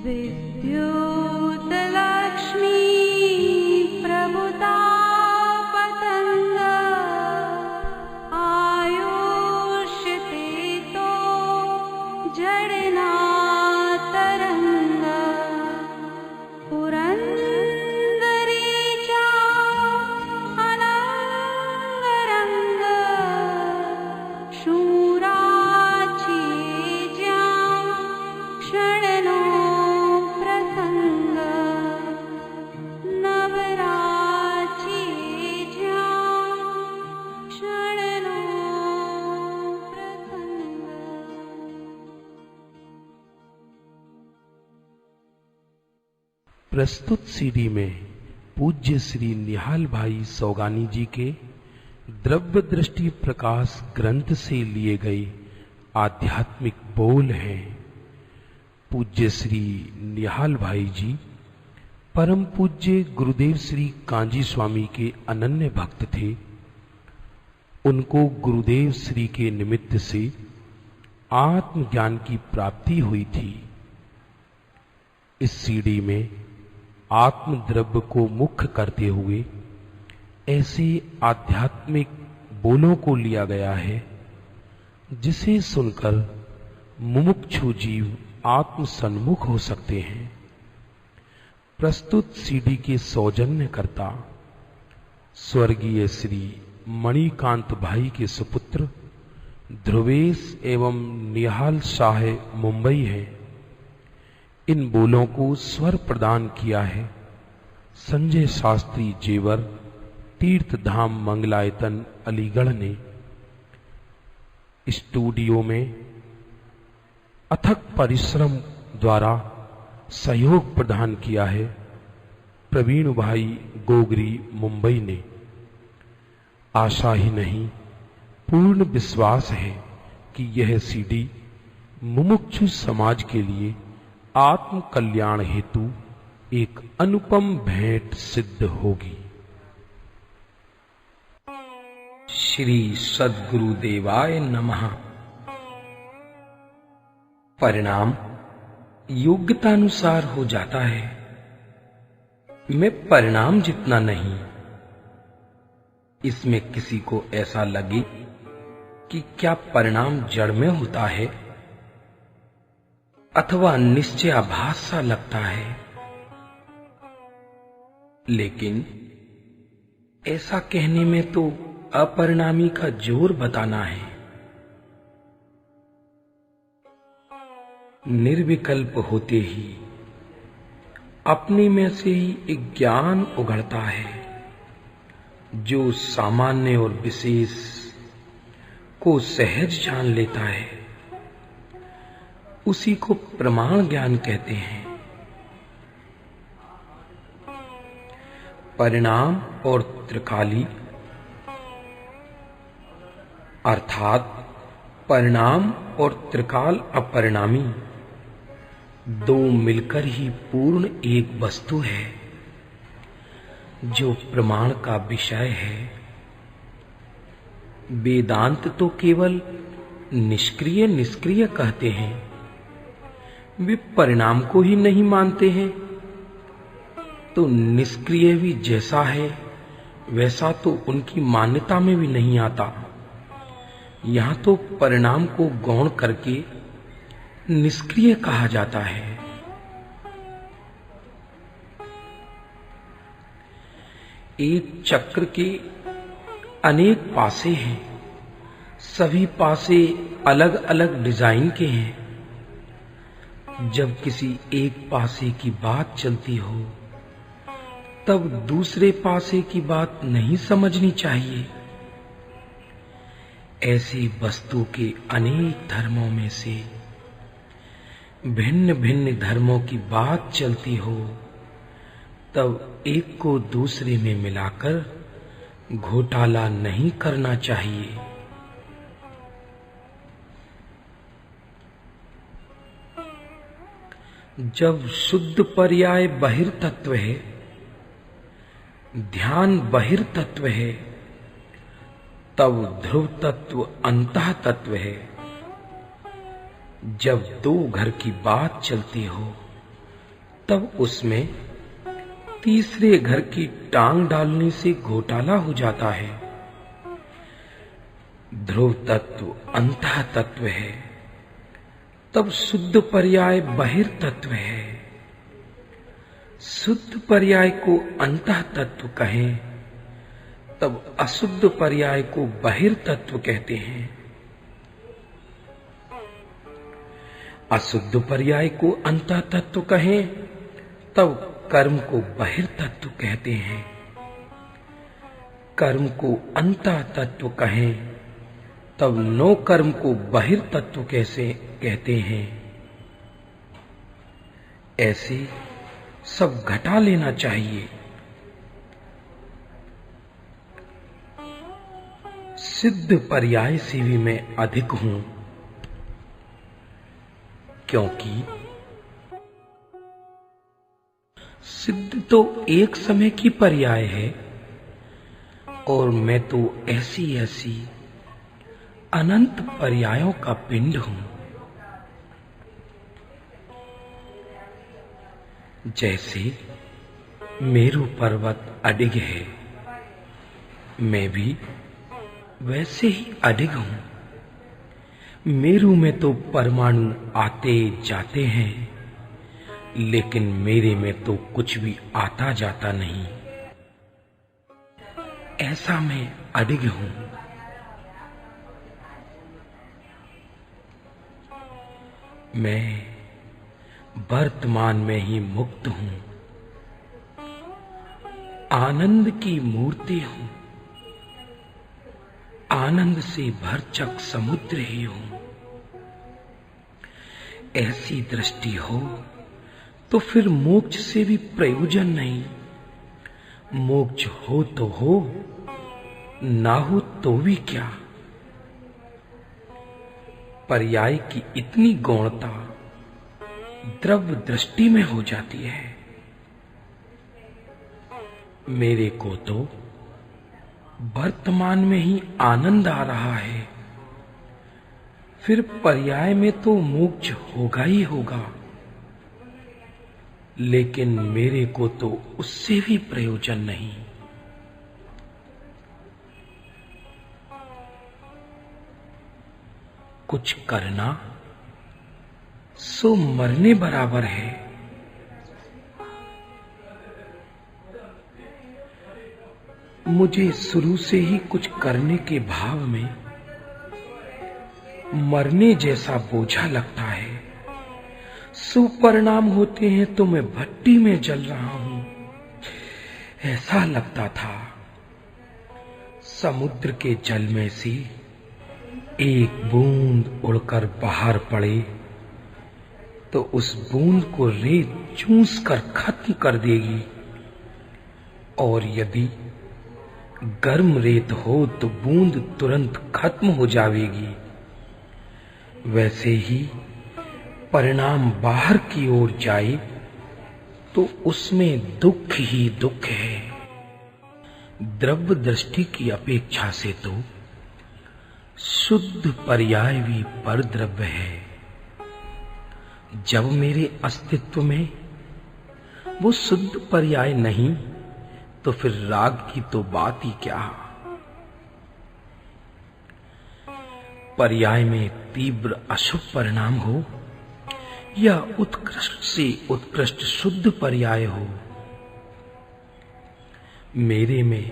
विद्युतलक्ष्मी प्रभुता पतंग आयुष्यते तो जड़ना तरंग पुरंदरी चा अनंगरंग शूराची ज्या क्षणनो प्रसंग नवराची ज्या क्षणनो प्रसंग। प्रस्तुत सीडी में पूज्य श्री निहाल भाई सौगानी जी के द्रव्य दृष्टि प्रकाश ग्रंथ से लिए गए आध्यात्मिक बोल हैं। पूज्य श्री निहाल भाई जी परम पूज्य गुरुदेव श्री कांजी स्वामी के अनन्य भक्त थे। उनको गुरुदेव श्री के निमित्त से आत्मज्ञान की प्राप्ति हुई थी। इस सीडी में आत्मद्रव्य को मुख्य करते हुए ऐसे आध्यात्मिक बोलों को लिया गया है जिसे सुनकर मुमुक्षु जीव आत्म सन्मुख हो सकते हैं। प्रस्तुत सीडी के सौजन्यकर्ता स्वर्गीय श्री मणिकांत भाई के सुपुत्र ध्रुवेश एवं निहाल शाह मुंबई है। इन बोलों को स्वर प्रदान किया है संजय शास्त्री जेवर तीर्थ धाम मंगलायतन अलीगढ़ ने। स्टूडियो में अथक परिश्रम द्वारा सहयोग प्रदान किया है प्रवीण भाई गोगरी मुंबई ने। आशा ही नहीं पूर्ण विश्वास है कि यह सीडी मुमुक्षु समाज के लिए आत्म कल्याण हेतु एक अनुपम भेंट सिद्ध होगी। श्री सद्गुरुदेवाय नमः। परिणाम योग्यतानुसार हो जाता है। मैं परिणाम जितना नहीं। इसमें किसी को ऐसा लगे कि क्या परिणाम जड़ में होता है अथवा निश्चयाभास सा लगता है, लेकिन ऐसा कहने में तो अपरिणामी का जोर बताना है। निर्विकल्प होते ही अपने में से ही एक ज्ञान उघड़ता है जो सामान्य और विशेष को सहज जान लेता है। उसी को प्रमाण ज्ञान कहते हैं। परिणाम और त्रिकाली अर्थात परिणाम और त्रिकाल अपरिणामी दो मिलकर ही पूर्ण एक वस्तु है जो प्रमाण का विषय है। वेदांत तो केवल निष्क्रिय निष्क्रिय कहते हैं। वे परिणाम को ही नहीं मानते हैं तो निष्क्रिय भी जैसा है वैसा तो उनकी मान्यता में भी नहीं आता। यहां तो परिणाम को गौण करके निष्क्रिय कहा जाता है। एक चक्र के अनेक पासे हैं। सभी पासे अलग अलग डिजाइन के हैं। जब किसी एक पासे की बात चलती हो तब दूसरे पासे की बात नहीं समझनी चाहिए। ऐसी वस्तु के अनेक धर्मों में से भिन्न भिन्न धर्मों की बात चलती हो तब एक को दूसरे में मिलाकर घोटाला नहीं करना चाहिए। जब शुद्ध पर्याय बहिर्तत्व है, ध्यान बहिर्तत्व है, तब ध्रुव तत्व अंतः तत्व है। जब दो घर की बात चलती हो तब उसमें तीसरे घर की टांग डालने से घोटाला हो जाता है। ध्रुव तत्व अंतः तत्व है, तब शुद्ध पर्याय बहिर्तत्व है। शुद्ध पर्याय को अंतः तत्व कहें, तब अशुद्ध पर्याय को बहिर्तत्व कहते हैं। अशुद्ध पर्याय को अंतः तत्व कहें, तब कर्म को बहिर्तत्व कहते हैं। कर्म को अंतः तत्व कहें, तब नो कर्म को बहिर्तत्व कैसे कहते हैं। ऐसे सब घटा लेना चाहिए। सिद्ध पर्याय से भी मैं अधिक हूं, क्योंकि सिद्ध तो एक समय की पर्याय है और मैं तो ऐसी ऐसी अनंत पर्यायों का पिंड हूं। जैसे मेरू पर्वत अडिग है, मैं भी वैसे ही अडिग हूं। मेरू में तो परमाणु आते जाते हैं, लेकिन मेरे में तो कुछ भी आता जाता नहीं। ऐसा मैं अडिग हूं। मैं वर्तमान में ही मुक्त हूं, आनंद की मूर्ति हूं, आनंद से भरचक समुद्र ही हूं। ऐसी दृष्टि हो तो फिर मोक्ष से भी प्रयोजन नहीं। मोक्ष हो तो हो, ना हो तो भी क्या। पर्याय की इतनी गौणता द्रव्य दृष्टि में हो जाती है। मेरे को तो वर्तमान में ही आनंद आ रहा है, फिर पर्याय में तो मोक्ष होगा ही होगा, लेकिन मेरे को तो उससे भी प्रयोजन नहीं। कुछ करना सो मरने बराबर है। मुझे शुरू से ही कुछ करने के भाव में मरने जैसा बोझा लगता है। सुपरिणाम होते हैं तो मैं भट्टी में जल रहा हूं, ऐसा लगता था। समुद्र के जल में से एक बूंद उड़कर बाहर पड़े तो उस बूंद को रेत चूस कर खत्म कर देगी, और यदि गर्म रेत हो तो बूंद तुरंत खत्म हो जाएगी। वैसे ही परिणाम बाहर की ओर जाए तो उसमें दुख ही दुख है। द्रव्य दृष्टि की अपेक्षा से तो शुद्ध पर्याय भी पर द्रव्य है। जब मेरे अस्तित्व में वो शुद्ध पर्याय नहीं तो फिर राग की तो बात ही क्या। पर्याय में तीव्र अशुभ परिणाम हो या उत्कृष्ट से उत्कृष्ट शुद्ध पर्याय हो, मेरे में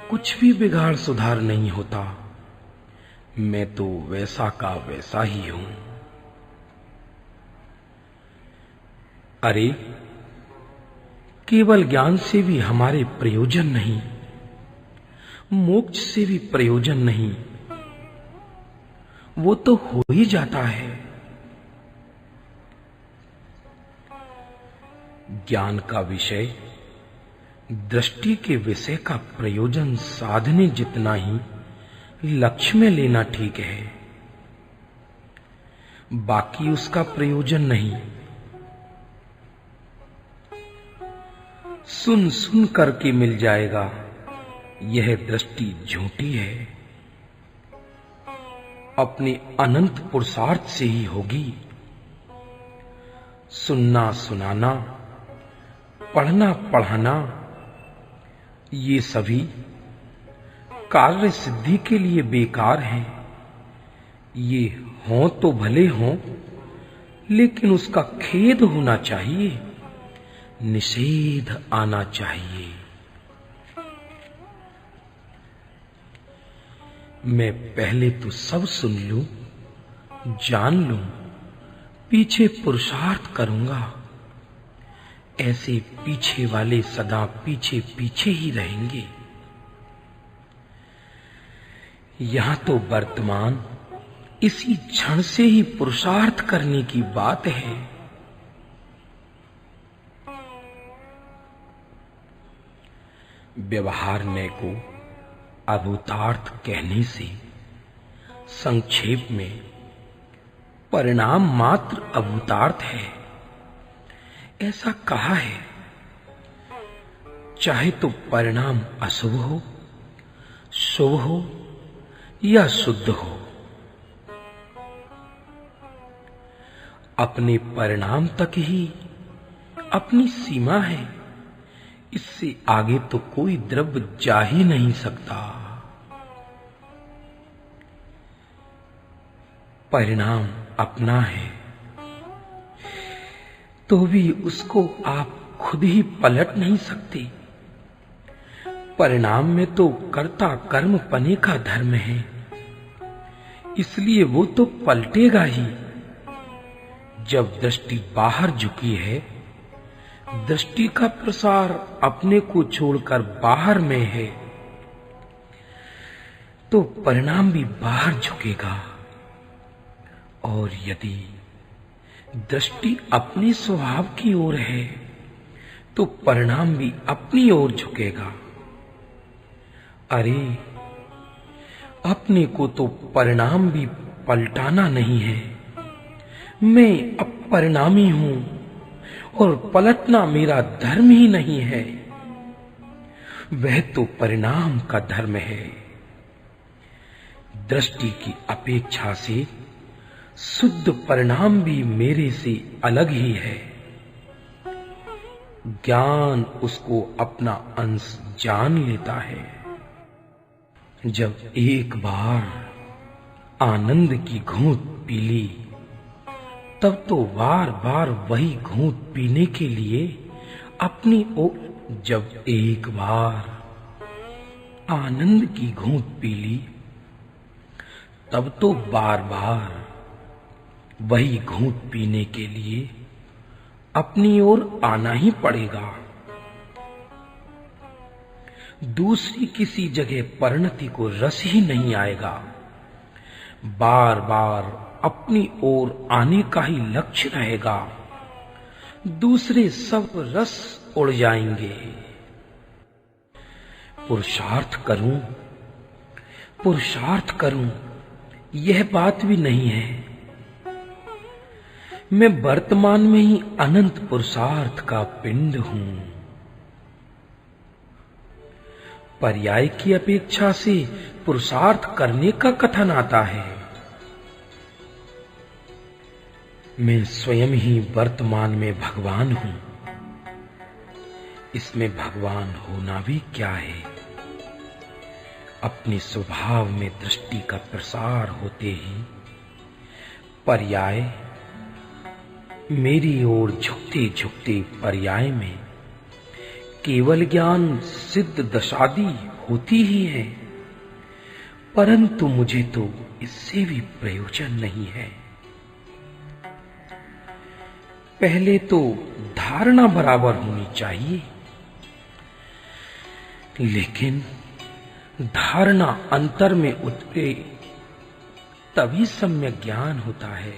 कुछ भी बिगाड़ सुधार नहीं होता। मैं तो वैसा का वैसा ही हूं। अरे केवल ज्ञान से भी हमारे प्रयोजन नहीं, मोक्ष से भी प्रयोजन नहीं, वो तो हो ही जाता है। ज्ञान का विषय दृष्टि के विषय का प्रयोजन साधने जितना ही लक्ष्य में लेना ठीक है, बाकी उसका प्रयोजन नहीं। सुन सुन करके मिल जाएगा, यह दृष्टि झूठी है। अपने अनंत पुरुषार्थ से ही होगी। सुनना सुनाना पढ़ना पढ़ाना ये सभी कार्य सिद्धि के लिए बेकार हैं। ये हों तो भले हों, लेकिन उसका खेद होना चाहिए, निषेध आना चाहिए। मैं पहले तो सब सुन लूं, जान लूं, पीछे पुरुषार्थ करूंगा। ऐसे पीछे वाले सदा पीछे पीछे ही रहेंगे। यहां तो वर्तमान इसी क्षण से ही पुरुषार्थ करने की बात है। व्यवहारमय को अभूतार्थ कहने से संक्षेप में परिणाम मात्र अभूतार्थ है, ऐसा कहा है। चाहे तो परिणाम अशुभ हो, शुभ हो या शुद्ध हो, अपने परिणाम तक ही अपनी सीमा है। इससे आगे तो कोई द्रव्य जा ही नहीं सकता। परिणाम अपना है तो भी उसको आप खुद ही पलट नहीं सकते। परिणाम में तो कर्ता कर्म पने का धर्म है, इसलिए वो तो पलटेगा ही। जब दृष्टि बाहर झुकी है, दृष्टि का प्रसार अपने को छोड़कर बाहर में है, तो परिणाम भी बाहर झुकेगा। और यदि दृष्टि अपने स्वभाव की ओर है, तो परिणाम भी अपनी ओर झुकेगा। अरे, अपने को तो परिणाम भी पलटाना नहीं है। मैं अपरिणामी हूं और पलटना मेरा धर्म ही नहीं है। वह तो परिणाम का धर्म है। दृष्टि की अपेक्षा से शुद्ध परिणाम भी मेरे से अलग ही है। ज्ञान उसको अपना अंश जान लेता है। जब एक बार आनंद की घूंट पी ली, तब तो बार बार वही घूंट पीने के लिए अपनी ओर। जब एक बार आनंद की घूंट पी ली, तब तो बार बार वही घूंट पीने के लिए अपनी ओर आना ही पड़ेगा। दूसरी किसी जगह परिणति को रस ही नहीं आएगा। बार बार अपनी ओर आने का ही लक्ष्य रहेगा। दूसरे सब रस उड़ जाएंगे। पुरुषार्थ करूं, यह बात भी नहीं है। मैं वर्तमान में ही अनंत पुरुषार्थ का पिंड हूं। पर्याय की अपेक्षा से पुरुषार्थ करने का कथन आता है। मैं स्वयं ही वर्तमान में भगवान हूं। इसमें भगवान होना भी क्या है? अपने स्वभाव में दृष्टि का प्रसार होते ही पर्याय मेरी ओर झुकते झुकते पर्याय में केवल ज्ञान सिद्ध दशादि होती ही है, परंतु मुझे तो इससे भी प्रयोजन नहीं है। पहले तो धारणा बराबर होनी चाहिए, लेकिन धारणा अंतर में उतरे तभी सम्यक ज्ञान होता है।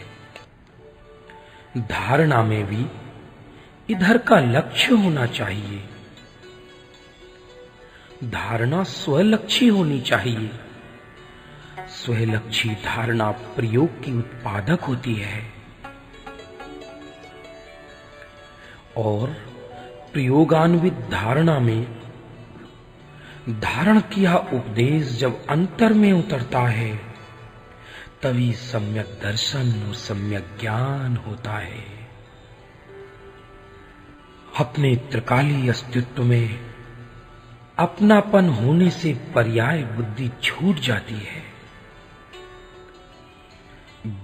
धारणा में भी इधर का लक्ष्य होना चाहिए। धारणा स्वलक्षी होनी चाहिए। स्वलक्षी धारणा प्रयोग की उत्पादक होती है और प्रयोगान्वित धारणा में धारण किया उपदेश जब अंतर में उतरता है, तभी सम्यक दर्शन और सम्यक ज्ञान होता है। अपने त्रिकाली अस्तित्व में अपनापन होने से पर्याय बुद्धि छूट जाती है।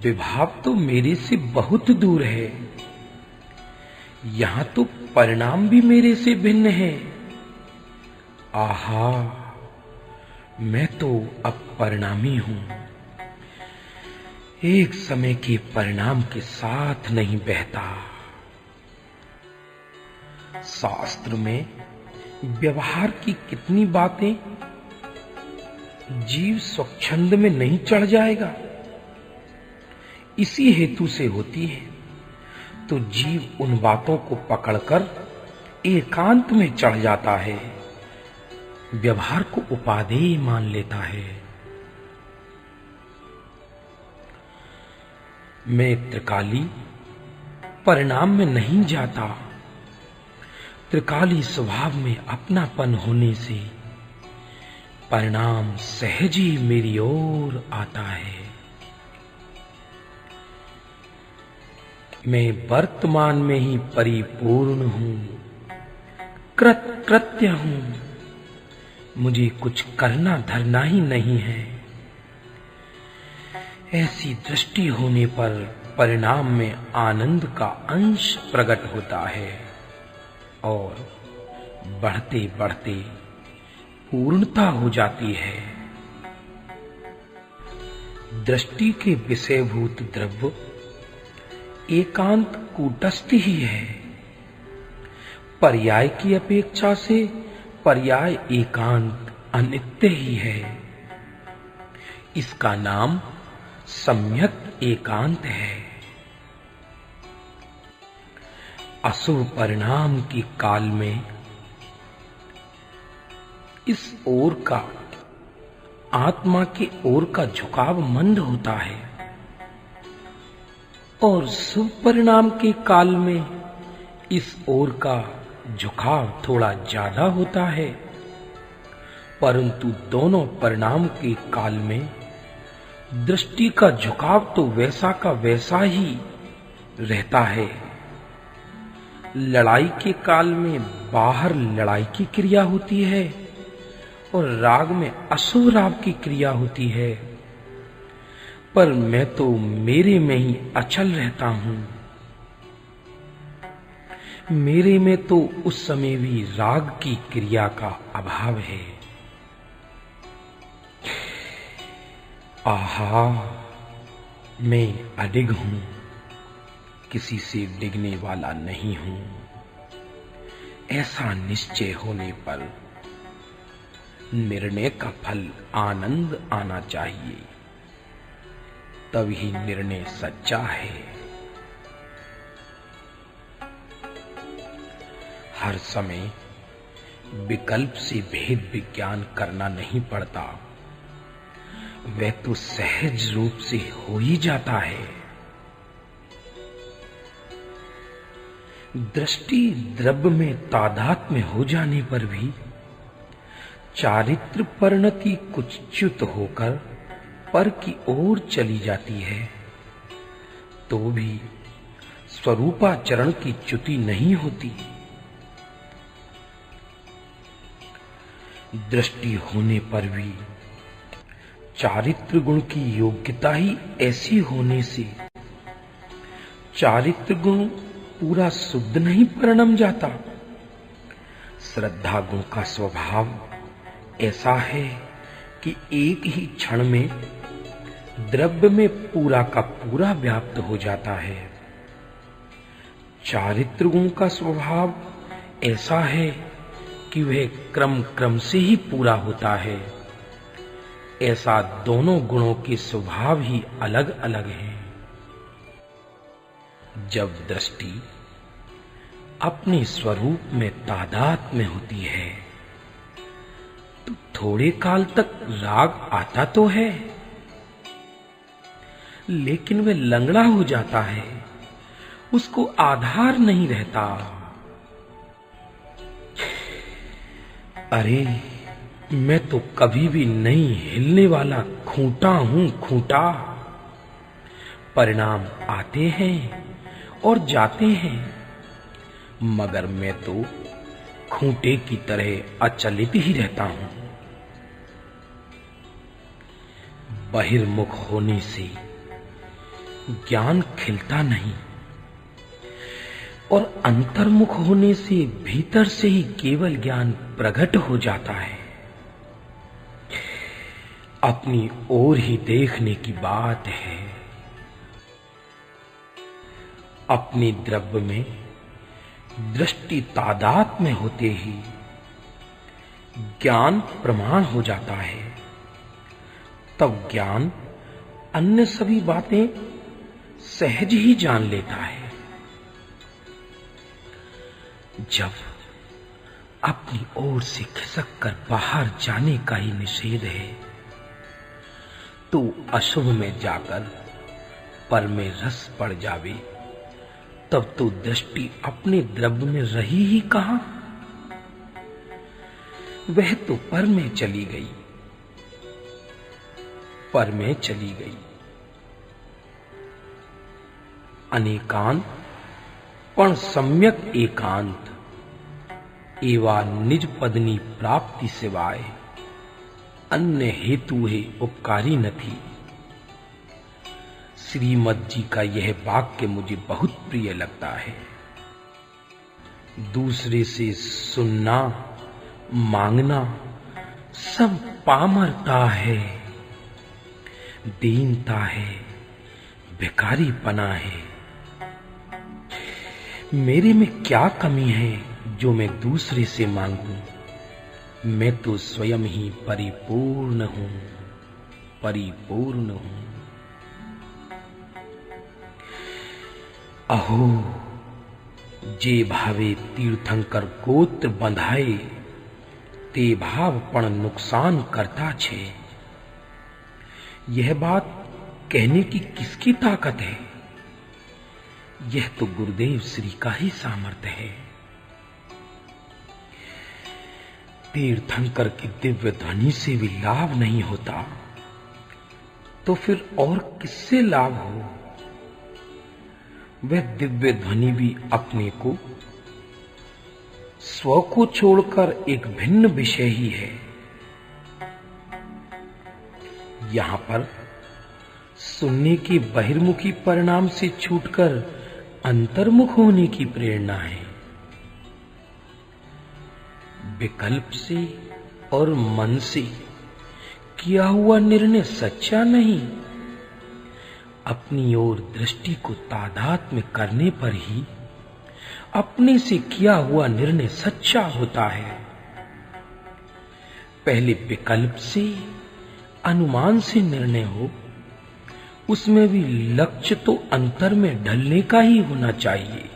विभाव तो मेरे से बहुत दूर है, यहां तो परिणाम भी मेरे से भिन्न है। आहा, मैं तो अब परिणामी हूं, एक समय के परिणाम के साथ नहीं बहता। शास्त्र में व्यवहार की कितनी बातें जीव स्वच्छंद में नहीं चढ़ जाएगा, इसी हेतु से होती है, तो जीव उन बातों को पकड़कर एकांत में चढ़ जाता है, व्यवहार को उपादेय मान लेता है। मैं त्रिकाली परिणाम में नहीं जाता, त्रिकाली स्वभाव में अपनापन होने से परिणाम सहज ही मेरी ओर आता है। मैं वर्तमान में ही परिपूर्ण हूं, कृत्य हूं, मुझे कुछ करना धरना ही नहीं है। ऐसी दृष्टि होने पर परिणाम में आनंद का अंश प्रकट होता है और बढ़ते बढ़ते पूर्णता हो जाती है। दृष्टि के विषयभूत द्रव्य एकांत कूटस्थ ही है। पर्याय की अपेक्षा से पर्याय एकांत अनित्य ही है। इसका नाम सम्यक एकांत है। अशुभ परिणाम के काल में इस ओर का आत्मा के ओर का झुकाव मंद होता है और शुभ परिणाम के काल में इस ओर का झुकाव थोड़ा ज्यादा होता है, परंतु दोनों परिणाम के काल में दृष्टि का झुकाव तो वैसा का वैसा ही रहता है। लड़ाई के काल में बाहर लड़ाई की क्रिया होती है और राग में अशुभ राग की क्रिया होती है, पर मैं तो मेरे में ही अचल रहता हूं। मेरे में तो उस समय भी राग की क्रिया का अभाव है। आहा, मैं अडिग हूं, किसी से डिगने वाला नहीं हूं। ऐसा निश्चय होने पर निर्णय का फल आनंद आना चाहिए, तभी निर्णय सच्चा है। हर समय विकल्प से भेद विज्ञान करना नहीं पड़ता, वह तो सहज रूप से हो ही जाता है। दृष्टि द्रव्य में तादात्म्य हो जाने पर भी चारित्र परिणति कुछ च्युत होकर पर की ओर चली जाती है, तो भी स्वरूपाचरण की च्युति नहीं होती। दृष्टि होने पर भी चारित्र गुण की योग्यता ही ऐसी होने से चारित्र गुण पूरा शुद्ध नहीं परिणम जाता। श्रद्धा गुण का स्वभाव ऐसा है कि एक ही क्षण में द्रव्य में पूरा का पूरा व्याप्त हो जाता है। चारित्र गुण का स्वभाव ऐसा है कि वह क्रम क्रम से ही पूरा होता है। ऐसा दोनों गुणों के स्वभाव ही अलग अलग हैं। जब दृष्टि अपने स्वरूप में तादात्म्य में होती है तो थोड़े काल तक राग आता तो है, लेकिन वह लंगड़ा हो जाता है, उसको आधार नहीं रहता। अरे, मैं तो कभी भी नहीं हिलने वाला खूंटा हूं, खूंटा। परिणाम आते हैं और जाते हैं, मगर मैं तो खूंटे की तरह अचलित ही रहता हूं। बहिर्मुख होने से ज्ञान खिलता नहीं और अंतर्मुख होने से भीतर से ही केवल ज्ञान प्रकट हो जाता है। अपनी ओर ही देखने की बात है। अपने द्रव्य में दृष्टि तादात्म्य में होते ही ज्ञान प्रमाण हो जाता है। तब ज्ञान अन्य सभी बातें सहज ही जान लेता है। जब अपनी ओर से खिसक कर बाहर जाने का ही निषेध है, तो अशुभ में जाकर पर में रस पड़ जावे, तब तो दृष्टि अपने द्रव्य में रही ही कहां। वह तो पर में चली गई, पर में चली गई। अनेकांत पण सम्यक एकांत एवा निज पदनी प्राप्ति सिवाय अन्य हेतु है उपकारी न थी। श्रीमद जी का यह वाक्य मुझे बहुत प्रिय लगता है। दूसरे से सुनना मांगना सब पामरता है, दीनता है, भिखारीपना है। मेरे में क्या कमी है जो मैं दूसरे से मांगूं? मैं तो स्वयं ही परिपूर्ण हूं, परिपूर्ण हूं। अहो जे भावे तीर्थंकर गोत्र बंधाए, ते भाव पण नुकसान करता छे। यह बात कहने की किसकी ताकत है? यह तो गुरुदेव श्री का ही सामर्थ्य है। तीर्थंकर की दिव्य ध्वनि से भी लाभ नहीं होता, तो फिर और किससे लाभ हो? वह दिव्य ध्वनि भी अपने को स्व को छोड़कर एक भिन्न विषय ही है। यहां पर सुनने के बहिर्मुखी परिणाम से छूटकर अंतर्मुख होने की प्रेरणा है। विकल्प से और मन से किया हुआ निर्णय सच्चा नहीं। अपनी ओर दृष्टि को तादात्म्य करने पर ही अपने से किया हुआ निर्णय सच्चा होता है। पहले विकल्प से अनुमान से निर्णय हो, उसमें भी लक्ष्य तो अंतर में ढलने का ही होना चाहिए।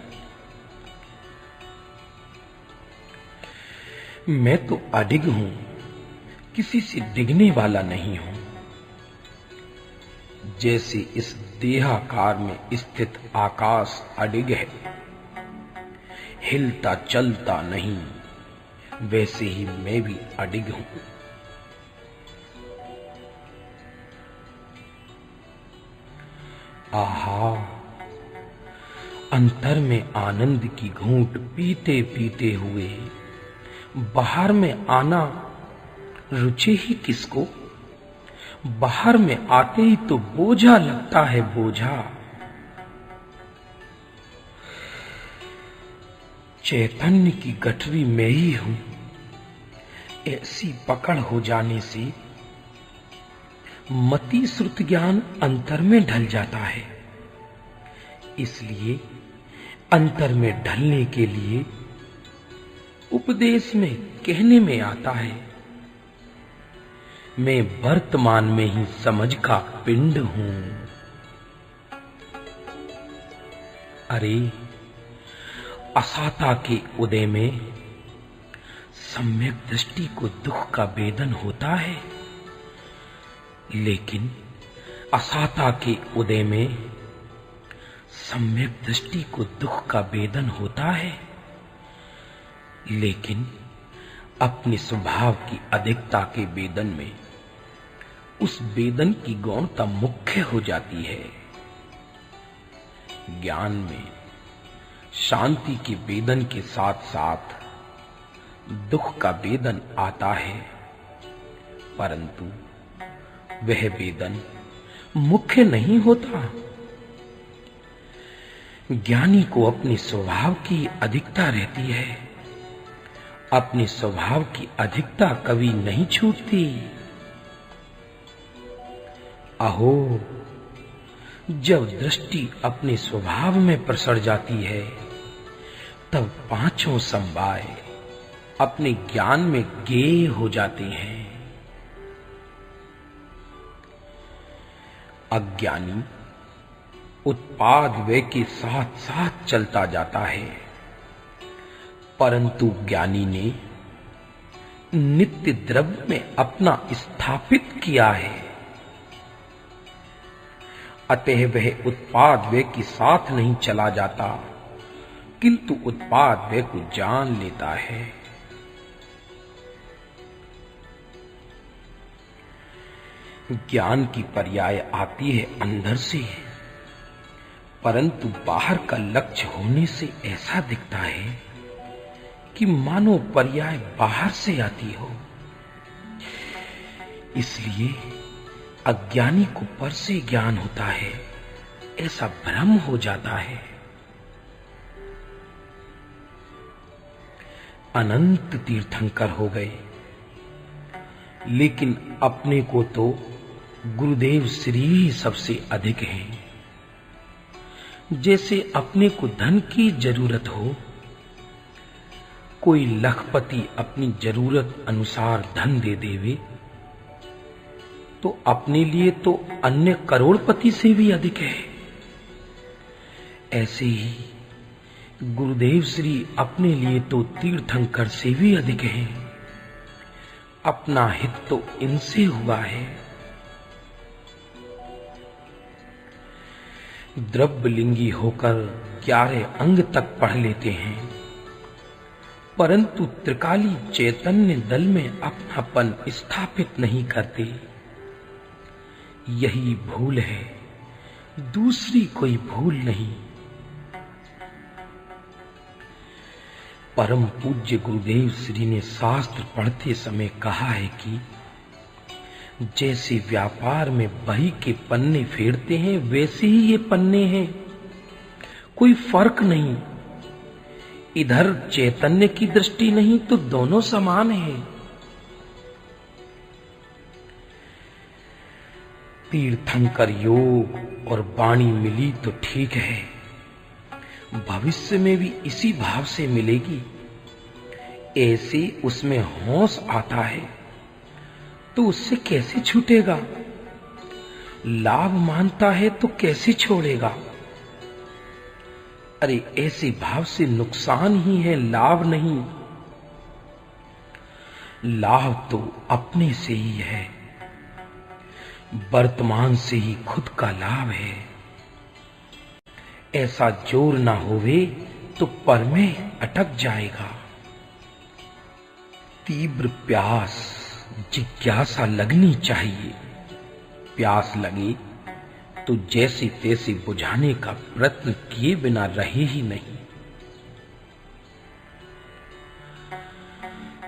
मैं तो अडिग हूं, किसी से डिगने वाला नहीं हूं। जैसे इस देहाकार में स्थित आकाश अडिग है, हिलता चलता नहीं, वैसे ही मैं भी अडिग हूं। आहा, अंतर में आनंद की घूंट पीते पीते हुए बाहर में आना रुचि ही किसको? बाहर में आते ही तो बोझा लगता है, बोझा। चैतन्य की गठरी मैं ही हूं, ऐसी पकड़ हो जाने से मति श्रुत ज्ञान अंतर में ढल जाता है। इसलिए अंतर में ढलने के लिए उपदेश में कहने में आता है, मैं वर्तमान में ही समझ का पिंड हूं। अरे असाता के उदय में सम्यक दृष्टि को दुख का वेदन होता है, लेकिन असाता के उदय में सम्यक दृष्टि को दुख का वेदन होता है, लेकिन अपने स्वभाव की अधिकता के वेदन में उस वेदन की गौणता मुख्य हो जाती है। ज्ञान में शांति के वेदन के साथ साथ दुख का वेदन आता है, परंतु वह वेदन मुख्य नहीं होता। ज्ञानी को अपने स्वभाव की अधिकता रहती है, अपने स्वभाव की अधिकता कभी नहीं छूटती। अहो, जब दृष्टि अपने स्वभाव में प्रसर जाती है, तब पांचों समवाय अपने ज्ञान में गेय हो जाते हैं। अज्ञानी उत्पाद व्यय के साथ साथ चलता जाता है, परंतु ज्ञानी ने नित्य द्रव्य में अपना स्थापित किया है। अतः वह उत्पाद व्यय के साथ नहीं चला जाता, किंतु उत्पाद व्यय को जान लेता है। ज्ञान की पर्याय आती है अंदर से, परंतु बाहर का लक्ष्य होने से ऐसा दिखता है कि मानो पर्याय बाहर से आती हो। इसलिए अज्ञानी को पर से ज्ञान होता है, ऐसा भ्रम हो जाता है। अनंत तीर्थंकर हो गए, लेकिन अपने को तो गुरुदेव श्री ही सबसे अधिक हैं। जैसे अपने को धन की जरूरत हो, कोई लखपति अपनी जरूरत अनुसार धन दे देवे, तो अपने लिए तो अन्य करोड़पति से भी अधिक है। ऐसे ही गुरुदेव श्री अपने लिए तो तीर्थंकर से भी अधिक हैं। अपना हित तो इनसे हुआ है। द्रव्यलिंगी होकर 11 अंग तक पढ़ लेते हैं, परंतु त्रिकाली चैतन्य दल में अपनापन स्थापित नहीं करते। यही भूल है, दूसरी कोई भूल नहीं। परम पूज्य गुरुदेव श्री ने शास्त्र पढ़ते समय कहा है कि जैसे व्यापार में बही के पन्ने फेरते हैं, वैसे ही ये पन्ने हैं, कोई फर्क नहीं। इधर चैतन्य की दृष्टि नहीं तो दोनों समान हैं। तीर्थंकर योग और वाणी मिली तो ठीक है, भविष्य में भी इसी भाव से मिलेगी। ऐसे उसमें होश आता है तो उससे कैसे छूटेगा? लाभ मानता है तो कैसे छोड़ेगा? अरे ऐसे भाव से नुकसान ही है, लाभ नहीं। लाभ तो अपने से ही है, वर्तमान से ही खुद का लाभ है। ऐसा जोर ना होवे तो पर में अटक जाएगा। तीव्र प्यास जिज्ञासा लगनी चाहिए। प्यास लगे तो जैसे तैसे बुझाने का प्रयत्न किए बिना रहे ही नहीं।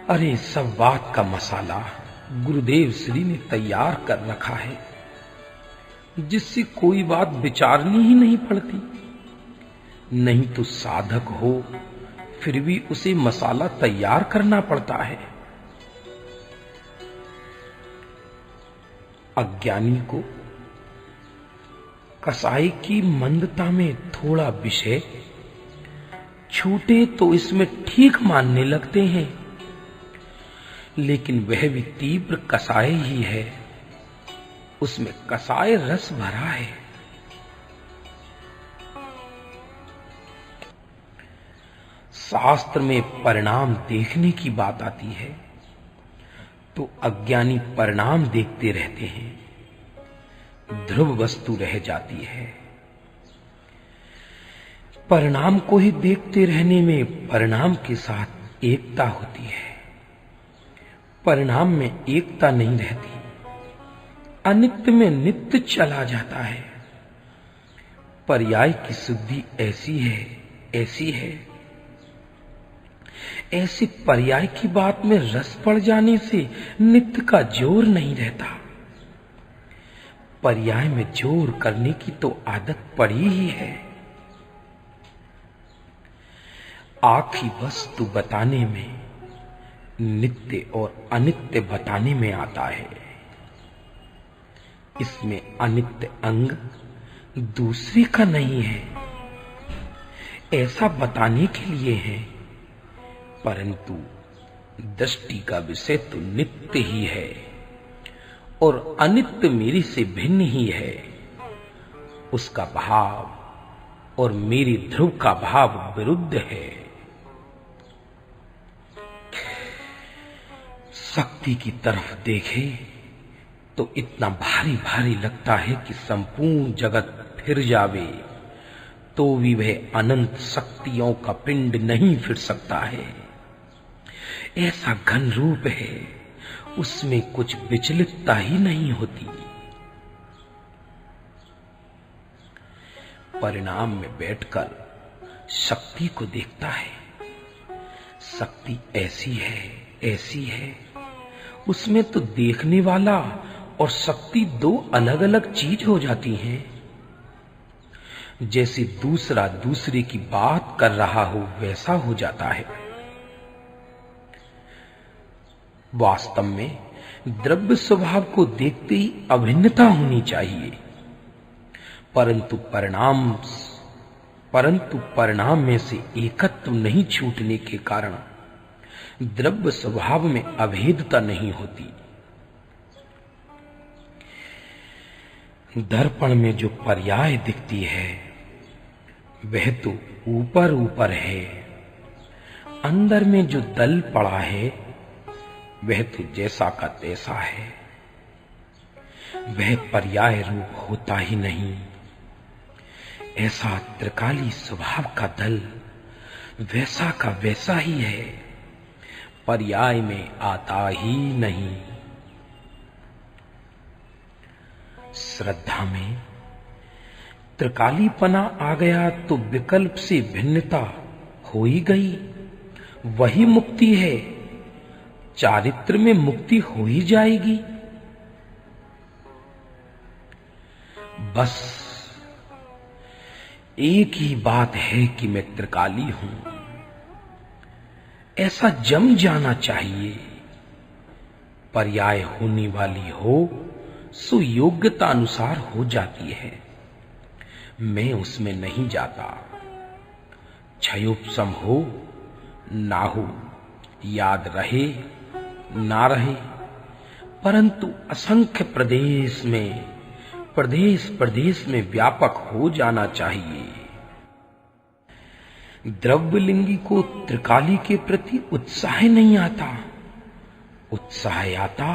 अरे सब बात का मसाला गुरुदेव श्री ने तैयार कर रखा है, जिससे कोई बात विचारनी ही नहीं पड़ती। नहीं तो साधक हो फिर भी उसे मसाला तैयार करना पड़ता है। अज्ञानी को कसाई की मंदता में थोड़ा विषय छूटे तो इसमें ठीक मानने लगते हैं, लेकिन वह भी तीव्र कसाय ही है, उसमें कसाय रस भरा है। शास्त्र में परिणाम देखने की बात आती है तो अज्ञानी परिणाम देखते रहते हैं, ध्रुव वस्तु रह जाती है। परिणाम को ही देखते रहने में परिणाम के साथ एकता होती है, परिणाम में एकता नहीं रहती। अनित्य में नित्य चला जाता है। पर्याय की शुद्धि ऐसी है ऐसी है। ऐसे पर्याय की बात में रस पड़ जाने से नित्य का जोर नहीं रहता। पर्याय में जोर करने की तो आदत पड़ी ही है। आखिरी वस्तु बताने में नित्य और अनित्य बताने में आता है। इसमें अनित्य अंग दूसरे का नहीं है, ऐसा बताने के लिए है, परंतु दृष्टि का विषय तो नित्य ही है और अनित्य मेरे से भिन्न ही है। उसका भाव और मेरे ध्रुव का भाव विरुद्ध है। शक्ति की तरफ देखे तो इतना भारी भारी लगता है कि संपूर्ण जगत फिर जावे तो भी वह अनंत शक्तियों का पिंड नहीं फिर सकता है। ऐसा घन रूप है, उसमें कुछ विचलितता ही नहीं होती। परिणाम में बैठकर शक्ति को देखता है। शक्ति ऐसी है, उसमें तो देखने वाला और शक्ति दो अलग अलग चीज हो जाती हैं। जैसे दूसरा दूसरे की बात कर रहा हो वैसा हो जाता है। वास्तव में द्रव्य स्वभाव को देखते ही अभिन्नता होनी चाहिए, परंतु परिणाम में से एकत्व नहीं छूटने के कारण द्रव्य स्वभाव में अभेदता नहीं होती। दर्पण में जो पर्याय दिखती है वह तो ऊपर ऊपर है, अंदर में जो दल पड़ा है वह तो जैसा का तैसा है। वह पर्याय रूप होता ही नहीं। ऐसा त्रिकाली स्वभाव का दल वैसा का वैसा ही है, पर्याय में आता ही नहीं। श्रद्धा में त्रिकालीपना आ गया तो विकल्प से भिन्नता हो ही गई, वही मुक्ति है। चारित्र में मुक्ति हो ही जाएगी। बस एक ही बात है कि मैं त्रिकाली हूं, ऐसा जम जाना चाहिए। पर्याय होने वाली हो सो योग्यता अनुसार हो जाती है, मैं उसमें नहीं जाता। क्षयोपशम हो ना हो, याद रहे ना रहे, परंतु असंख्य प्रदेश में व्यापक हो जाना चाहिए। द्रव्यलिंगी को त्रिकाली के प्रति उत्साह नहीं आता, उत्साह आता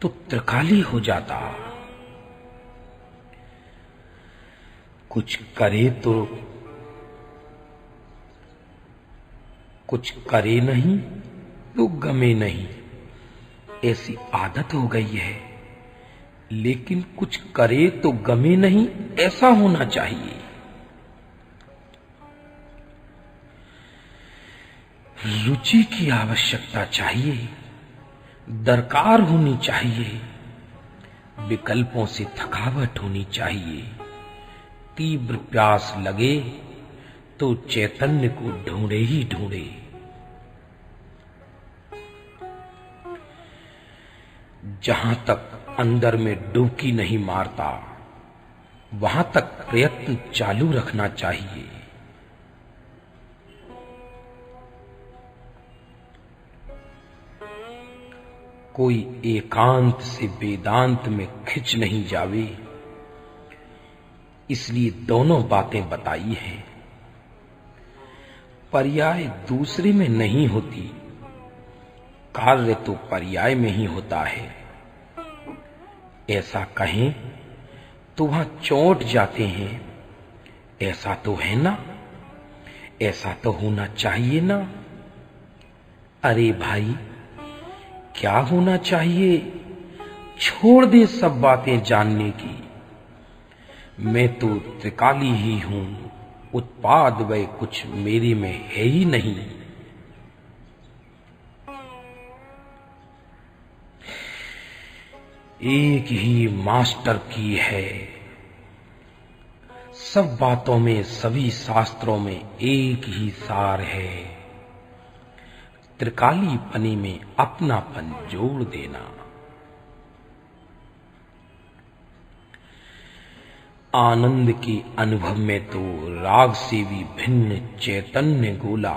तो त्रिकाली हो जाता। कुछ करे नहीं तो गमे नहीं, ऐसी आदत हो गई है। लेकिन कुछ करे तो गमे नहीं, ऐसा होना चाहिए। रुचि की आवश्यकता चाहिए, दरकार होनी चाहिए। विकल्पों से थकावट होनी चाहिए। तीव्र प्यास लगे तो चैतन्य को ढूंढे ही ढूंढे। जहां तक अंदर में डुबकी नहीं मारता वहां तक प्रयत्न चालू रखना चाहिए। कोई एकांत से वेदांत में खिंच नहीं जावे, इसलिए दोनों बातें बताई हैं। पर्याय दूसरे में नहीं होती, कार्य तो पर्याय में ही होता है। ऐसा कहें तो वहां चोट जाते हैं। ऐसा तो है ना, ऐसा तो होना चाहिए ना। अरे भाई, क्या होना चाहिए? छोड़ दे सब बातें जानने की। मैं तो त्रिकाली ही हूं, उत्पाद वह कुछ मेरे में है ही नहीं। एक ही मास्टर की है, सब बातों में, सभी शास्त्रों में एक ही सार है। त्रिकाली पनी में अपनापन जोड़ देना। आनंद के अनुभव में तो राग से भी भिन्न चैतन्य गोला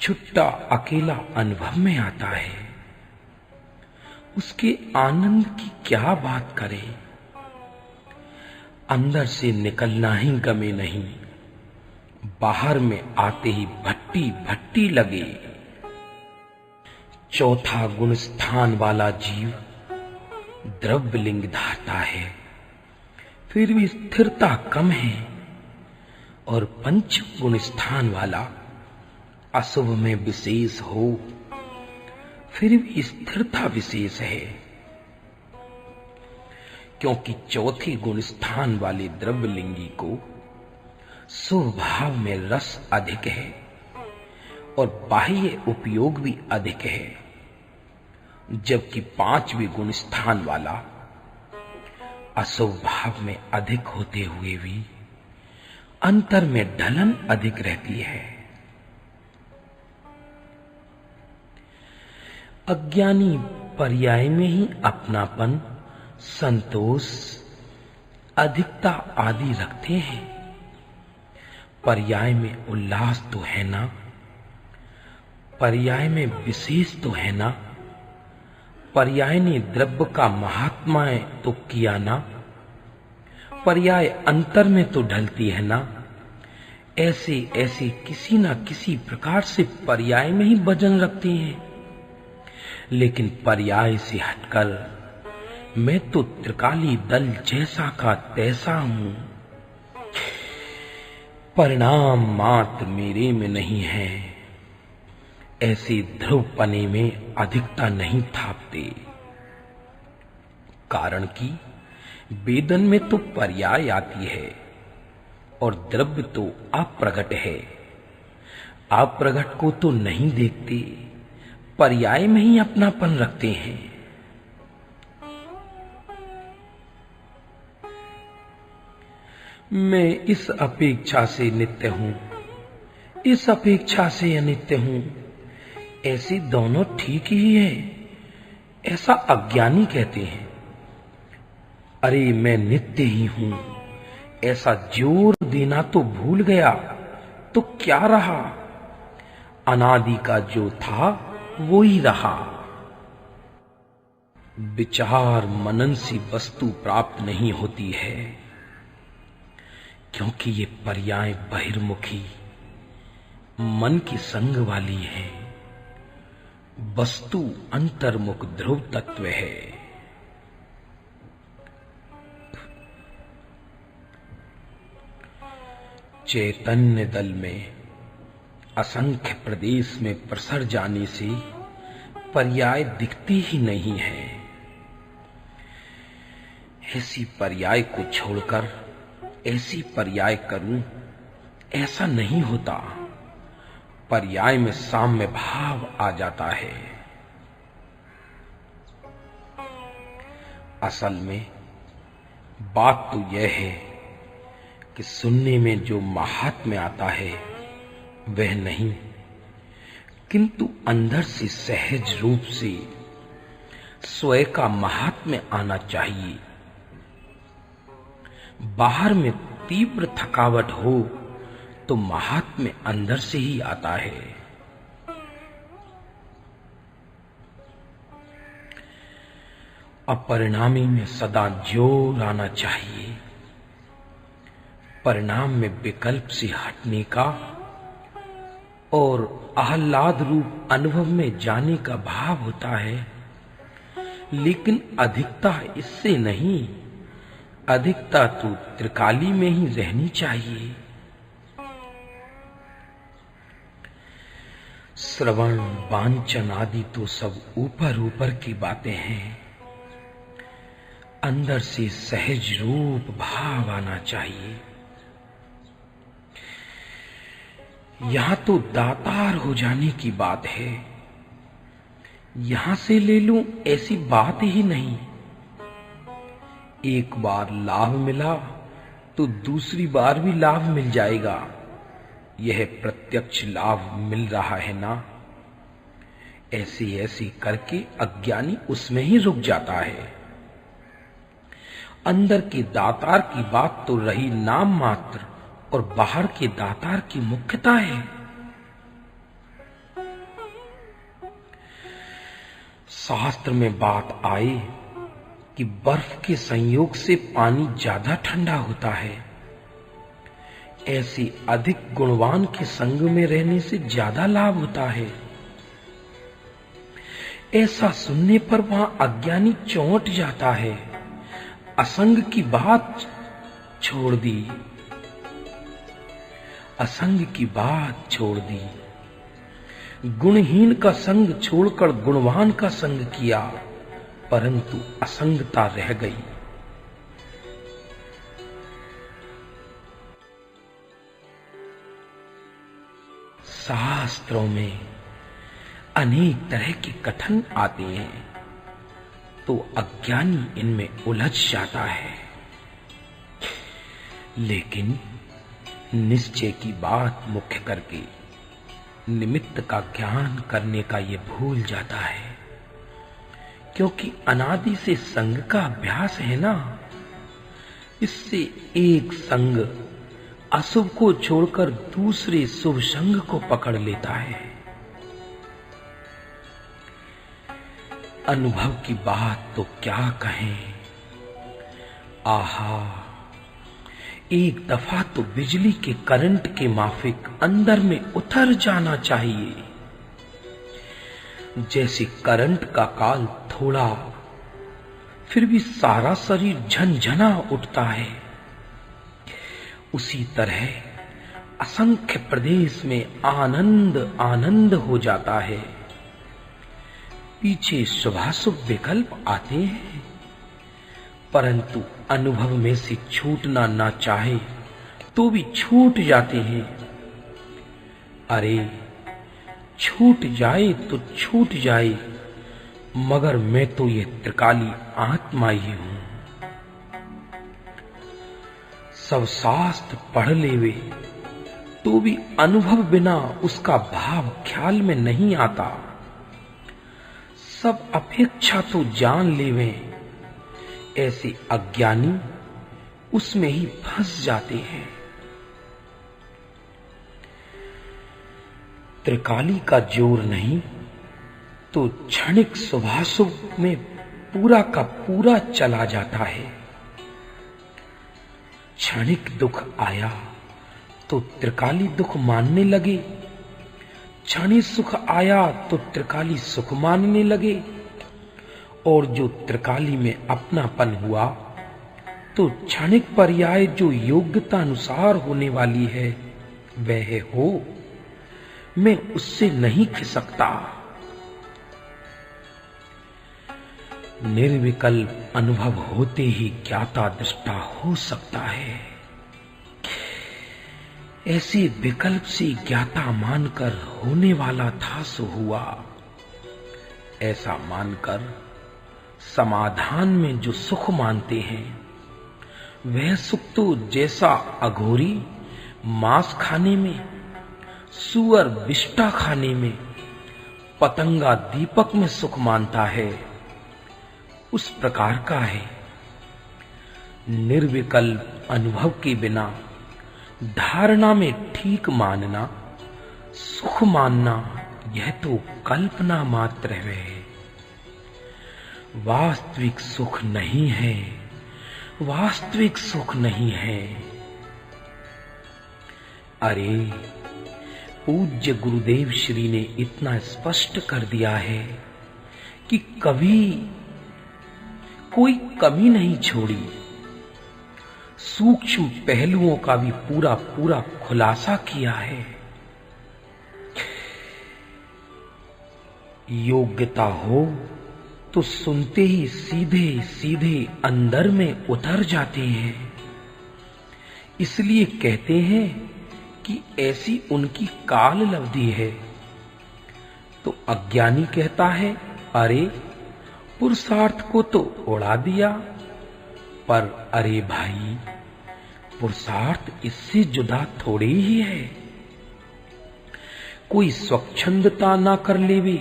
छुट्टा अकेला अनुभव में आता है। उसके आनंद की क्या बात करें। अंदर से निकलना ही गमे नहीं, बाहर में आते ही भट्टी भट्टी लगे। चौथा गुण स्थान वाला जीव द्रव्य लिंग धारता है, फिर भी स्थिरता कम है। और पंच गुण स्थान वाला अशुभ में विशेष हो, फिर भी स्थिरता विशेष है। क्योंकि चौथी गुण स्थान वाले द्रव्यलिंगी को स्वभाव में रस अधिक है और बाह्य उपयोग भी अधिक है, जबकि पांचवें गुण स्थान वाला अस्वभाव में अधिक होते हुए भी अंतर में ढलन अधिक रहती है। अज्ञानी पर्याय में ही अपनापन, संतोष, अधिकता आदि रखते हैं। पर्याय में उल्लास तो है ना, पर्याय में विशेष तो है ना, पर्याय ने द्रव्य का महात्मा तो किया ना, पर्याय अंतर में तो ढलती है ना। ऐसे ऐसे किसी ना किसी प्रकार से पर्याय में ही वजन रखते हैं। लेकिन पर्याय से हटकर मैं तो त्रिकाली दल जैसा का तैसा हूं। परिणाम मात्र मेरे में नहीं है। ऐसे ध्रुवपने में अधिकता नहीं थापते, कारण कि वेदन में तो पर्याय आती है और द्रव्य तो अप्रगट है। अप्रगट को तो नहीं देखते, पर्याय में ही अपनापन रखते हैं। मैं इस अपेक्षा से नित्य हूं, इस अपेक्षा से अनित्य हूं, ऐसे दोनों ठीक ही है, ऐसा अज्ञानी कहते हैं। अरे मैं नित्य ही हूं, ऐसा जोर देना तो भूल गया तो क्या रहा। अनादि का जो था वो ही रहा। विचार मनन से वस्तु प्राप्त नहीं होती है, क्योंकि ये पर्याय बहिर्मुखी मन की संग वाली है। वस्तु अंतर्मुख ध्रुव तत्व है। चैतन्य दल में असंख्य प्रदेश में प्रसर जाने से पर्याय दिखती ही नहीं है। ऐसी पर्याय को छोड़कर ऐसी पर्याय करूं, ऐसा नहीं होता। पर्याय में साम्य भाव आ जाता है। असल में बात तो यह है कि सुनने में जो महात्म्य आता है वह नहीं, किंतु अंदर से सहज रूप से स्वयं का महात्म्य आना चाहिए। बाहर में तीव्र थकावट हो तो महात्म्य अंदर से ही आता है। अपरिणामी में सदा जोर आना चाहिए। परिणाम में विकल्प से हटने का और आह्लाद रूप अनुभव में जाने का भाव होता है, लेकिन अधिकता इससे नहीं। अधिकता तो त्रिकाली में ही रहनी चाहिए। श्रवण वांछन आदि तो सब ऊपर ऊपर की बातें हैं। अंदर से सहज रूप भाव आना चाहिए। यहां तो दातार हो जाने की बात है, यहां से ले लूं ऐसी बात ही नहीं। एक बार लाभ मिला तो दूसरी बार भी लाभ मिल जाएगा, यह प्रत्यक्ष लाभ मिल रहा है ना। ऐसे ऐसे करके अज्ञानी उसमें ही रुक जाता है। अंदर के दातार की बात तो रही नाम मात्र, और बाहर के दातार की मुख्यता है। शास्त्र में बात आए कि बर्फ के संयोग से पानी ज्यादा ठंडा होता है, ऐसे अधिक गुणवान के संग में रहने से ज्यादा लाभ होता है। ऐसा सुनने पर वहां अज्ञानी चौंट जाता है, असंग की बात छोड़ दी, असंग की बात छोड़ दी, गुणहीन का संग छोड़कर गुणवान का संग किया, परंतु असंगता रह गई। शास्त्रों में अनेक तरह के कथन आते हैं, तो अज्ञानी इनमें उलझ जाता है। लेकिन निश्चय की बात मुख्य करके निमित्त का ज्ञान करने का ये भूल जाता है, क्योंकि अनादि से संग का अभ्यास है ना। इससे एक संग अशुभ को छोड़कर दूसरे शुभ संग को पकड़ लेता है। अनुभव की बात तो क्या कहें। आहा, एक दफा तो बिजली के करंट के माफिक अंदर में उतर जाना चाहिए। जैसे करंट का काल थोड़ा, फिर भी सारा शरीर झनझना उठता है, उसी तरह असंख्य प्रदेश में आनंद आनंद हो जाता है। पीछे शुभाशुभ विकल्प आते हैं, परंतु अनुभव में से छूटना ना चाहे तो भी छूट जाते हैं। अरे छूट जाए तो छूट जाए, मगर मैं तो ये त्रिकाली आत्मा ही हूं। सब शास्त्र पढ़ लेवे तो भी अनुभव बिना उसका भाव ख्याल में नहीं आता। सब अपेक्षा तो जान लेवे, ऐसे अज्ञानी उसमें ही फंस जाते हैं। त्रिकाली का जोर नहीं तो क्षणिक शुभाशुभ में पूरा का पूरा चला जाता है। क्षणिक दुख आया तो त्रिकाली दुख मानने लगे, क्षणिक सुख आया तो त्रिकाली सुख मानने लगे, और जो त्रिकाली में अपनापन हुआ तो क्षणिक पर्याय जो योग्यता अनुसार होने वाली है वह हो, मैं उससे नहीं खिसकता। निर्विकल्प अनुभव होते ही ज्ञाता दृष्टा हो सकता है। ऐसे विकल्प से ज्ञाता मानकर होने वाला था सो हुआ। ऐसा मानकर समाधान में जो सुख मानते हैं वह सुख तो जैसा अघोरी मांस खाने में, सुअर विष्टा खाने में, पतंगा दीपक में सुख मानता है, उस प्रकार का है। निर्विकल्प अनुभव के बिना धारणा में ठीक मानना, सुख मानना, यह तो कल्पना मात्र है, वास्तविक सुख नहीं है, वास्तविक सुख नहीं है। अरे पूज्य गुरुदेव श्री ने इतना स्पष्ट कर दिया है कि कभी कोई कमी नहीं छोड़ी, सूक्ष्म पहलुओं का भी पूरा पूरा खुलासा किया है। योग्यता हो तो सुनते ही सीधे सीधे अंदर में उतर जाते हैं। इसलिए कहते हैं कि ऐसी उनकी काल लब्धि है, तो अज्ञानी कहता है, अरे पुरुषार्थ को तो उड़ा दिया। पर अरे भाई, पुरुषार्थ इससे जुदा थोड़ी ही है। कोई स्वच्छंदता ना कर लेवे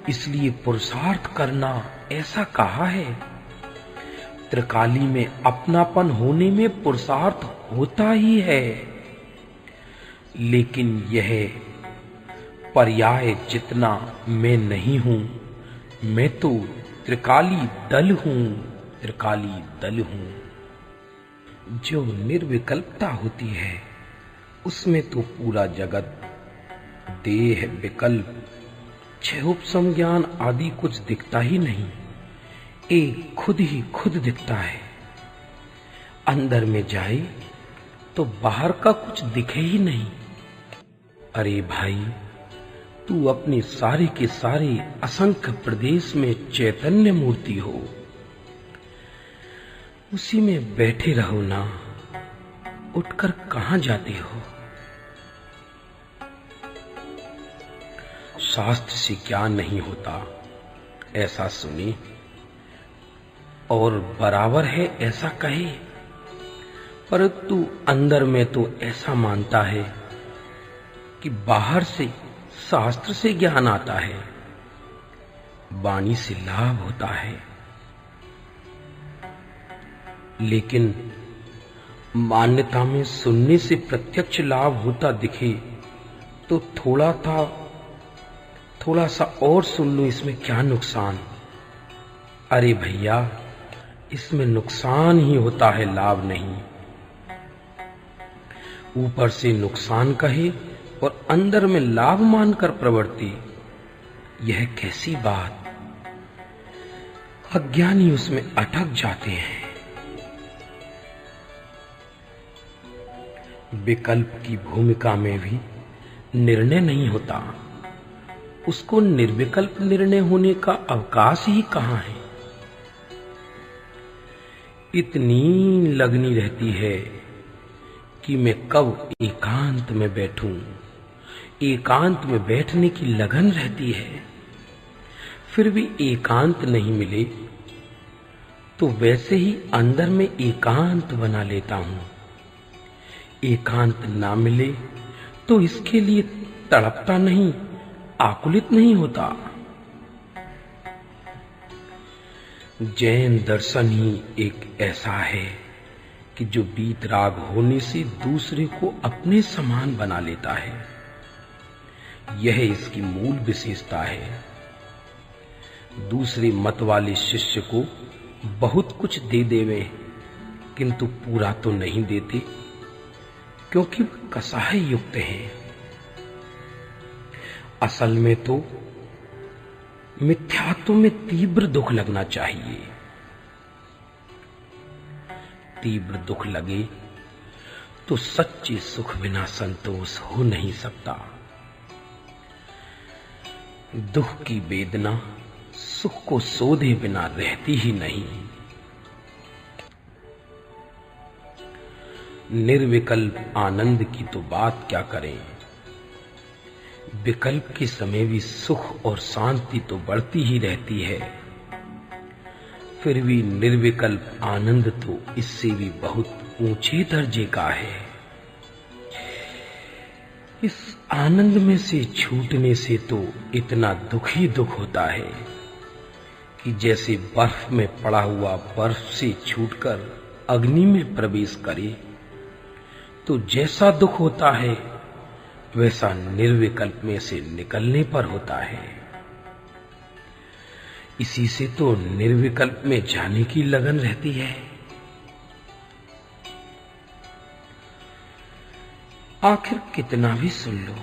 इसलिए पुरुषार्थ करना ऐसा कहा है। त्रिकाली में अपनापन होने में पुरुषार्थ होता ही है, लेकिन यह पर्याय जितना मैं नहीं हूं, मैं तो त्रिकाली दल हूं, त्रिकाली दल हूं। जो निर्विकल्पता होती है उसमें तो पूरा जगत देह विकल्प छह उपसंज्ञान आदि कुछ दिखता ही नहीं, एक खुद ही खुद दिखता है। अंदर में जाए तो बाहर का कुछ दिखे ही नहीं। अरे भाई, तू अपने सारे के सारे असंख्य प्रदेश में चैतन्य मूर्ति हो, उसी में बैठे रहो ना, उठकर कहां जाते हो। शास्त्र से क्या नहीं होता ऐसा सुने और बराबर है ऐसा कहे, परंतु अंदर में तो ऐसा मानता है कि बाहर से शास्त्र से ज्ञान आता है, वाणी से लाभ होता है। लेकिन मान्यता में सुनने से प्रत्यक्ष लाभ होता दिखे तो थोड़ा सा और सुन लो, इसमें क्या नुकसान। अरे भैया, इसमें नुकसान ही होता है, लाभ नहीं। ऊपर से नुकसान कहे और अंदर में लाभ मानकर प्रवृत्ति, यह कैसी बात। अज्ञानी उसमें अटक जाते हैं। विकल्प की भूमिका में भी निर्णय नहीं होता, उसको निर्विकल्प निर्णय होने का अवकाश ही कहां है। इतनी लगनी रहती है कि मैं कब एकांत में बैठूं, एकांत में बैठने की लगन रहती है। फिर भी एकांत नहीं मिले तो वैसे ही अंदर में एकांत बना लेता हूं। एकांत ना मिले तो इसके लिए तड़पता नहीं, आकुलित नहीं होता। जैन दर्शन ही एक ऐसा है कि जो वीतराग होने से दूसरे को अपने समान बना लेता है। यह इसकी मूल विशेषता है। दूसरे मत वाले शिष्य को बहुत कुछ दे देवे, किंतु पूरा तो नहीं देते, क्योंकि वे कसाई युक्त हैं। असल में तो मिथ्यात्व में तीव्र दुख लगना चाहिए। तीव्र दुख लगे तो सच्चे सुख बिना संतोष हो नहीं सकता। दुख की वेदना सुख को सोधे बिना रहती ही नहीं। निर्विकल्प आनंद की तो बात क्या करें, विकल्प के समय भी सुख और शांति तो बढ़ती ही रहती है। फिर भी निर्विकल्प आनंद तो इससे भी बहुत ऊंचे दर्जे का है। इस आनंद में से छूटने से तो इतना दुख ही दुख होता है कि जैसे बर्फ में पड़ा हुआ बर्फ से छूटकर अग्नि में प्रवेश करे तो जैसा दुख होता है वैसा निर्विकल्प में से निकलने पर होता है। इसी से तो निर्विकल्प में जाने की लगन रहती है। आखिर कितना भी सुन लो,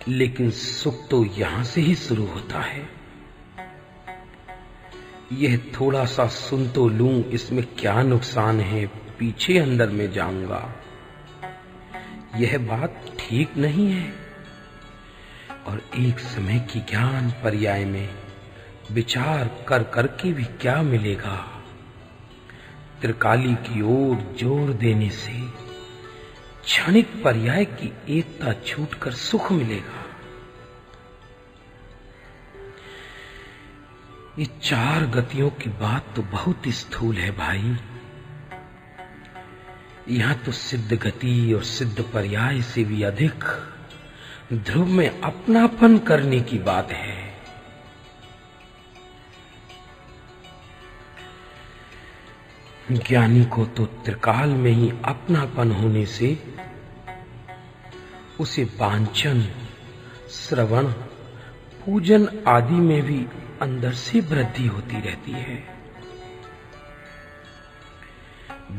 लेकिन सुख तो यहां से ही शुरू होता है। यह थोड़ा सा सुन तो लूं, इसमें क्या नुकसान है, पीछे अंदर में जाऊंगा, यह बात ठीक नहीं है। और एक समय की ज्ञान पर्याय में विचार कर करके भी क्या मिलेगा। त्रिकाली की ओर जोर देने से क्षणिक पर्याय की एकता छूटकर सुख मिलेगा। ये चार गतियों की बात तो बहुत स्थूल है भाई। यहां तो सिद्ध गति और सिद्ध पर्याय से भी अधिक ध्रुव में अपनापन करने की बात है। ज्ञानी को तो त्रिकाल में ही अपनापन होने से उसे वांछन, श्रवण, पूजन आदि में भी अंदर से वृद्धि होती रहती है।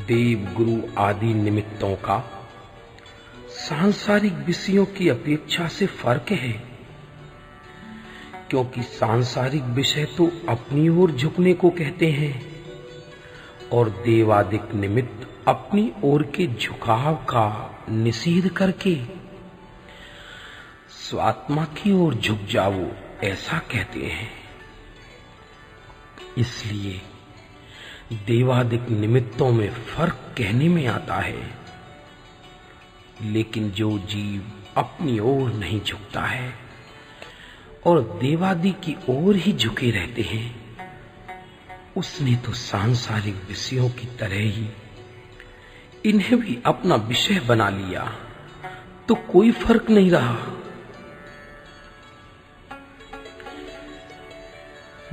देव, गुरु आदि निमित्तों का सांसारिक विषयों की अपेक्षा से फर्क है, क्योंकि सांसारिक विषय तो अपनी ओर झुकने को कहते हैं और देवादिक निमित्त अपनी ओर के झुकाव का निषेध करके स्वात्मा की ओर झुक जाओ ऐसा कहते हैं। इसलिए देवादिक निमित्तों में फर्क कहने में आता है, लेकिन जो जीव अपनी ओर नहीं झुकता है और देवादि की ओर ही झुके रहते हैं, उसने तो सांसारिक विषयों की तरह ही इन्हें भी अपना विषय बना लिया, तो कोई फर्क नहीं रहा।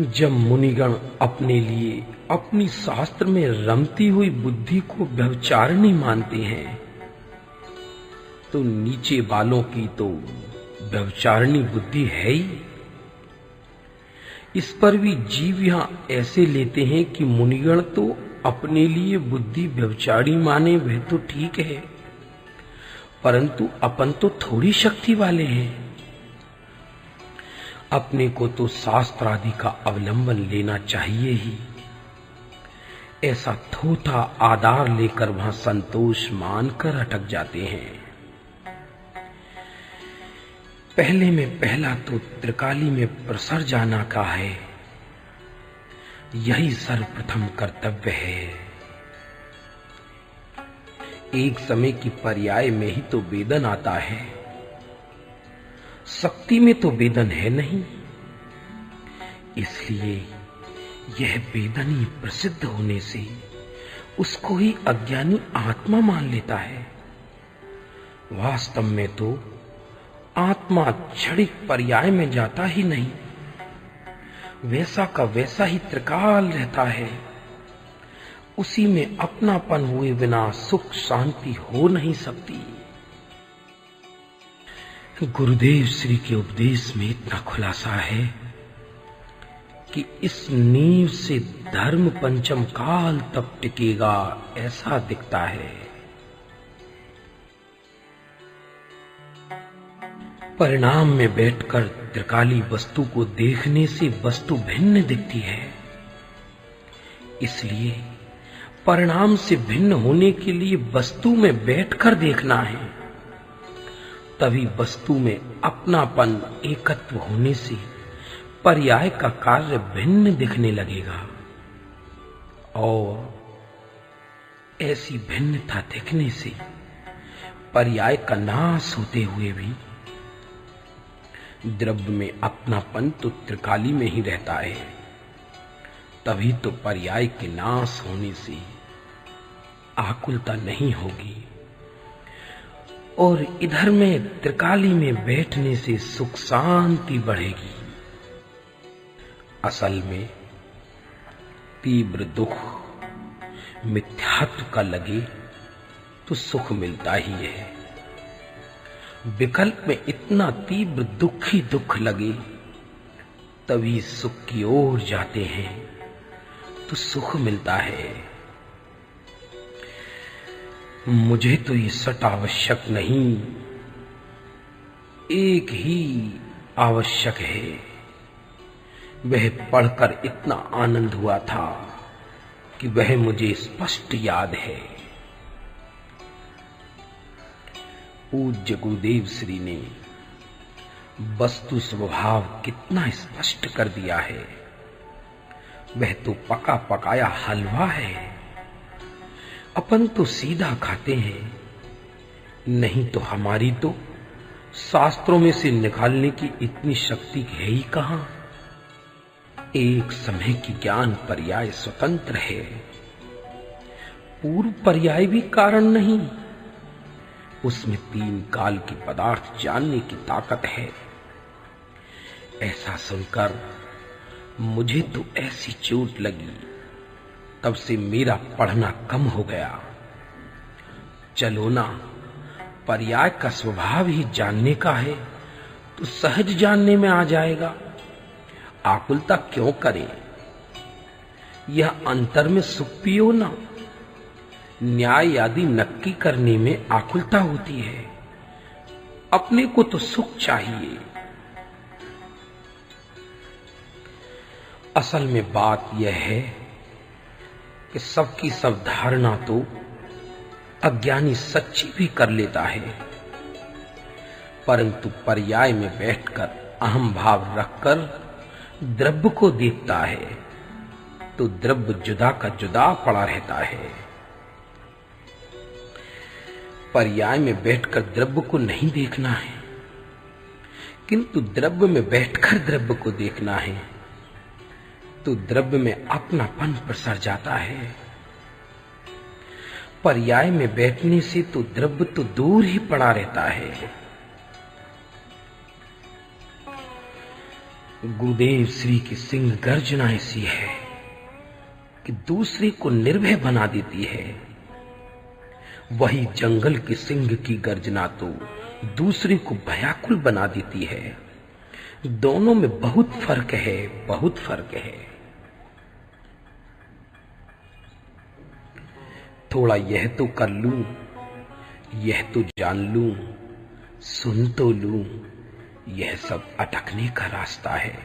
जब मुनिगण अपने लिए अपनी शास्त्र में रमती हुई बुद्धि को व्यभिचारिणी मानते हैं, तो नीचे वालों की तो व्यभिचारिणी बुद्धि है ही। इस पर भी जीव यहां ऐसे लेते हैं कि मुनिगण तो अपने लिए बुद्धि व्यभिचारिणी माने, वह तो ठीक है, परंतु अपन तो थोड़ी शक्ति वाले हैं। अपने को तो शास्त्र आदि का अवलंबन लेना चाहिए ही। ऐसा थोथा आधार लेकर वहां संतोष मानकर अटक जाते हैं। पहले में पहला तो त्रिकाली में प्रसर जाना का है, यही सर्वप्रथम कर्तव्य है। एक समय की पर्याय में ही तो वेदन आता है, शक्ति में तो वेदन है नहीं। इसलिए यह वेदन ही प्रसिद्ध होने से उसको ही अज्ञानी आत्मा मान लेता है। वास्तव में तो आत्मा क्षणिक पर्याय में जाता ही नहीं, वैसा का वैसा ही त्रिकाल रहता है। उसी में अपनापन हुए बिना सुख शांति हो नहीं सकती। गुरुदेव श्री के उपदेश में इतना खुलासा है कि इस नींव से धर्म पंचम काल तक टिकेगा, ऐसा दिखता है। परिणाम में बैठकर त्रिकाली वस्तु को देखने से वस्तु भिन्न दिखती है। इसलिए परिणाम से भिन्न होने के लिए वस्तु में बैठकर देखना है, तभी वस्तु में अपनापन एकत्व होने से पर्याय का कार्य भिन्न दिखने लगेगा। और ऐसी भिन्नता दिखने से पर्याय का नाश होते हुए भी द्रव्य में अपनापन तो त्रिकाली में ही रहता है। तभी तो पर्याय के नाश होने से आकुलता नहीं होगी और इधर में त्रिकाली में बैठने से सुख शांति बढ़ेगी। असल में तीव्र दुख मिथ्यात्व का लगे तो सुख मिलता ही है। विकल्प में इतना तीव्र दुख ही दुख लगे तभी सुख की ओर जाते हैं तो सुख मिलता है। मुझे तो ये सट आवश्यक नहीं, एक ही आवश्यक है। वह पढ़कर इतना आनंद हुआ था कि वह मुझे स्पष्ट याद है। पूज्य गुरुदेव श्री ने वस्तु स्वभाव कितना स्पष्ट कर दिया है। वह तो पका पकाया हलवा है, अपन तो सीधा खाते हैं। नहीं तो हमारी तो शास्त्रों में से निकालने की इतनी शक्ति है ही कहां। एक समय की ज्ञान पर्याय स्वतंत्र है, पूर्व पर्याय भी कारण नहीं। उसमें 3 काल की पदार्थ जानने की ताकत है। ऐसा सुनकर मुझे तो ऐसी चोट लगी, तब से मेरा पढ़ना कम हो गया। चलो ना, पर्याय का स्वभाव ही जानने का है तो सहज जानने में आ जाएगा। आकुलता क्यों करें? यह अंतर में सुख पियो ना। न्याय आदि नक्की करने में आकुलता होती है, अपने को तो सुख चाहिए। असल में बात यह है कि सबकी सब धारणा तो अज्ञानी सच्ची भी कर लेता है, परंतु पर्याय में बैठकर अहम भाव रखकर द्रव्य को देखता है तो द्रव्य जुदा का जुदा पड़ा रहता है। पर्याय में बैठकर द्रव्य को नहीं देखना है, किंतु द्रव्य में बैठकर द्रव्य को देखना है तो द्रव्य में अपनापन प्रसर जाता है। पर्याय में बैठने से तो द्रव्य तो दूर ही पड़ा रहता है। गुरुदेव श्री की सिंह गर्जना ऐसी है कि दूसरे को निर्भय बना देती है। वही जंगल के सिंह की गर्जना तो दूसरे को भयाकुल बना देती है। दोनों में बहुत फर्क है, बहुत फर्क है। थोड़ा यह तो कर लूं, यह तो जान लूं, सुन तो लूं, यह सब अटकने का रास्ता है।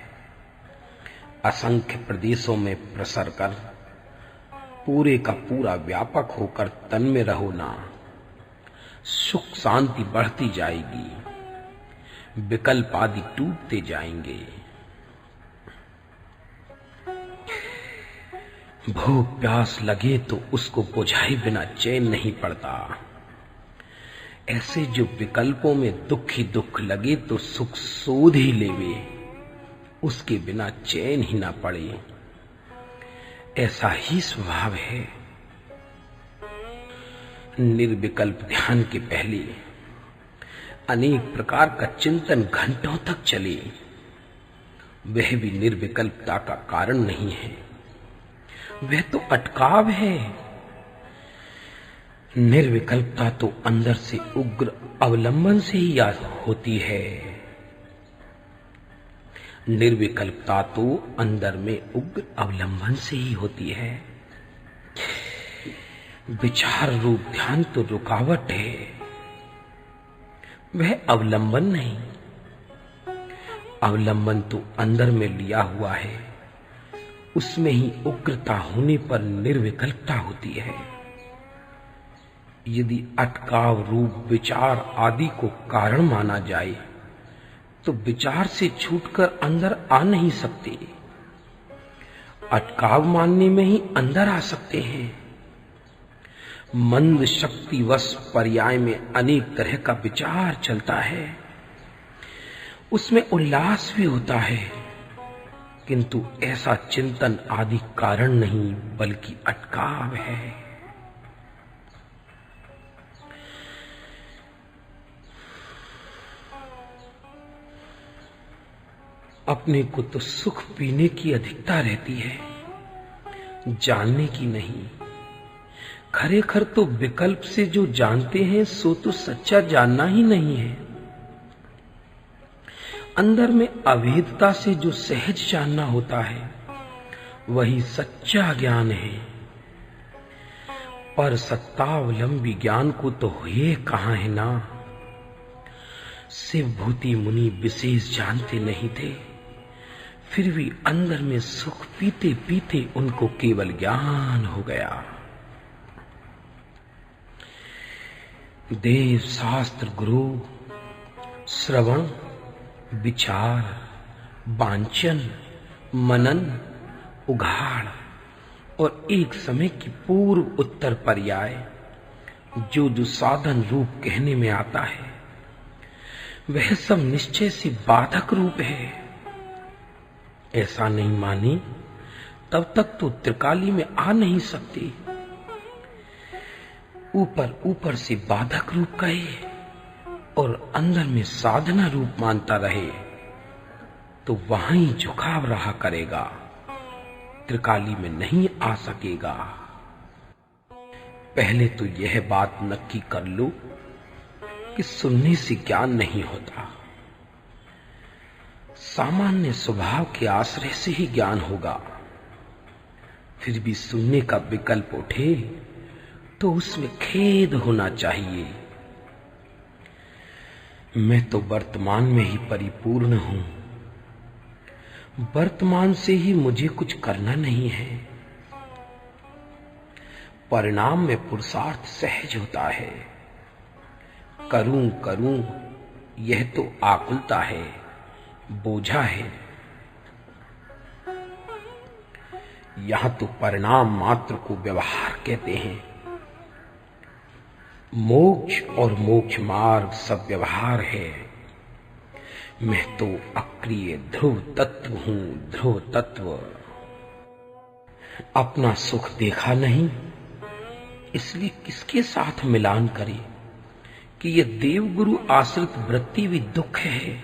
असंख्य प्रदेशों में प्रसर कर पूरे का पूरा व्यापक होकर तन में रहो ना, सुख शांति बढ़ती जाएगी, विकल्प आदि टूटते जाएंगे। भूख प्यास लगे तो उसको बुझाए बिना चैन नहीं पड़ता। ऐसे जो विकल्पों में दुख ही दुख लगे तो सुख सोध ही लेवे, उसके बिना चैन ही ना पड़े। ऐसा ही स्वभाव है। निर्विकल्प ध्यान के पहले अनेक प्रकार का चिंतन घंटों तक चले, वह भी निर्विकल्पता का कारण नहीं है, वह तो अटकाव है। निर्विकल्पता तो अंदर से उग्र अवलंबन से ही होती है। निर्विकल्पता तो अंदर में उग्र अवलंबन से ही होती है। विचार रूप ध्यान तो रुकावट है, वह अवलंबन नहीं। अवलंबन तो अंदर में लिया हुआ है, उसमें ही उग्रता होने पर निर्विकल्पता होती है। यदि अटकाव रूप विचार आदि को कारण माना जाए तो विचार से छूटकर अंदर आ नहीं सकते, अटकाव मानने में ही अंदर आ सकते हैं। मंद शक्तिवश पर्याय में अनेक तरह का विचार चलता है, उसमें उल्लास भी होता है, किंतु ऐसा चिंतन आदि कारण नहीं बल्कि अटकाव है। अपने को तो सुख पीने की अधिकता रहती है, जानने की नहीं। खरेखर तो विकल्प से जो जानते हैं सो तो सच्चा जानना ही नहीं है। अंदर में अभेदता से जो सहज जानना होता है वही सच्चा ज्ञान है। पर सत्तावलंबी ज्ञान को तो हुए कहां है ना। शिव भूति मुनि विशेष जानते नहीं थे, फिर भी अंदर में सुख पीते पीते उनको केवल ज्ञान हो गया। देव शास्त्र गुरु श्रवण विचार वांचन मनन उघाड़ और एक समय की पूर्व उत्तर पर्याय जो जो साधन रूप कहने में आता है वह सब निश्चय से बाधक रूप है। ऐसा नहीं माने तब तक तो त्रिकाली में आ नहीं सकती। ऊपर ऊपर से बाधक रूप कहे और अंदर में साधना रूप मानता रहे तो वहां ही झुकाव रहा करेगा, त्रिकाली में नहीं आ सकेगा। पहले तो यह बात नक्की कर लो कि सुनने से ज्ञान नहीं होता, सामान्य स्वभाव के आश्रय से ही ज्ञान होगा। फिर भी सुनने का विकल्प उठे तो उसमें खेद होना चाहिए। मैं तो वर्तमान में ही परिपूर्ण हूं, वर्तमान से ही मुझे कुछ करना नहीं है। परिणाम में पुरुषार्थ सहज होता है। करूं करूं यह तो आकुलता है, बोझा है। यहां तो परिणाम मात्र को व्यवहार कहते हैं। मोक्ष और मोक्ष मार्ग सब व्यवहार है। मैं तो अक्रिय ध्रुव तत्व हूं, ध्रुव तत्व। अपना सुख देखा नहीं, इसलिए किसके साथ मिलान करे कि यह देवगुरु आश्रित वृत्ति भी दुख है।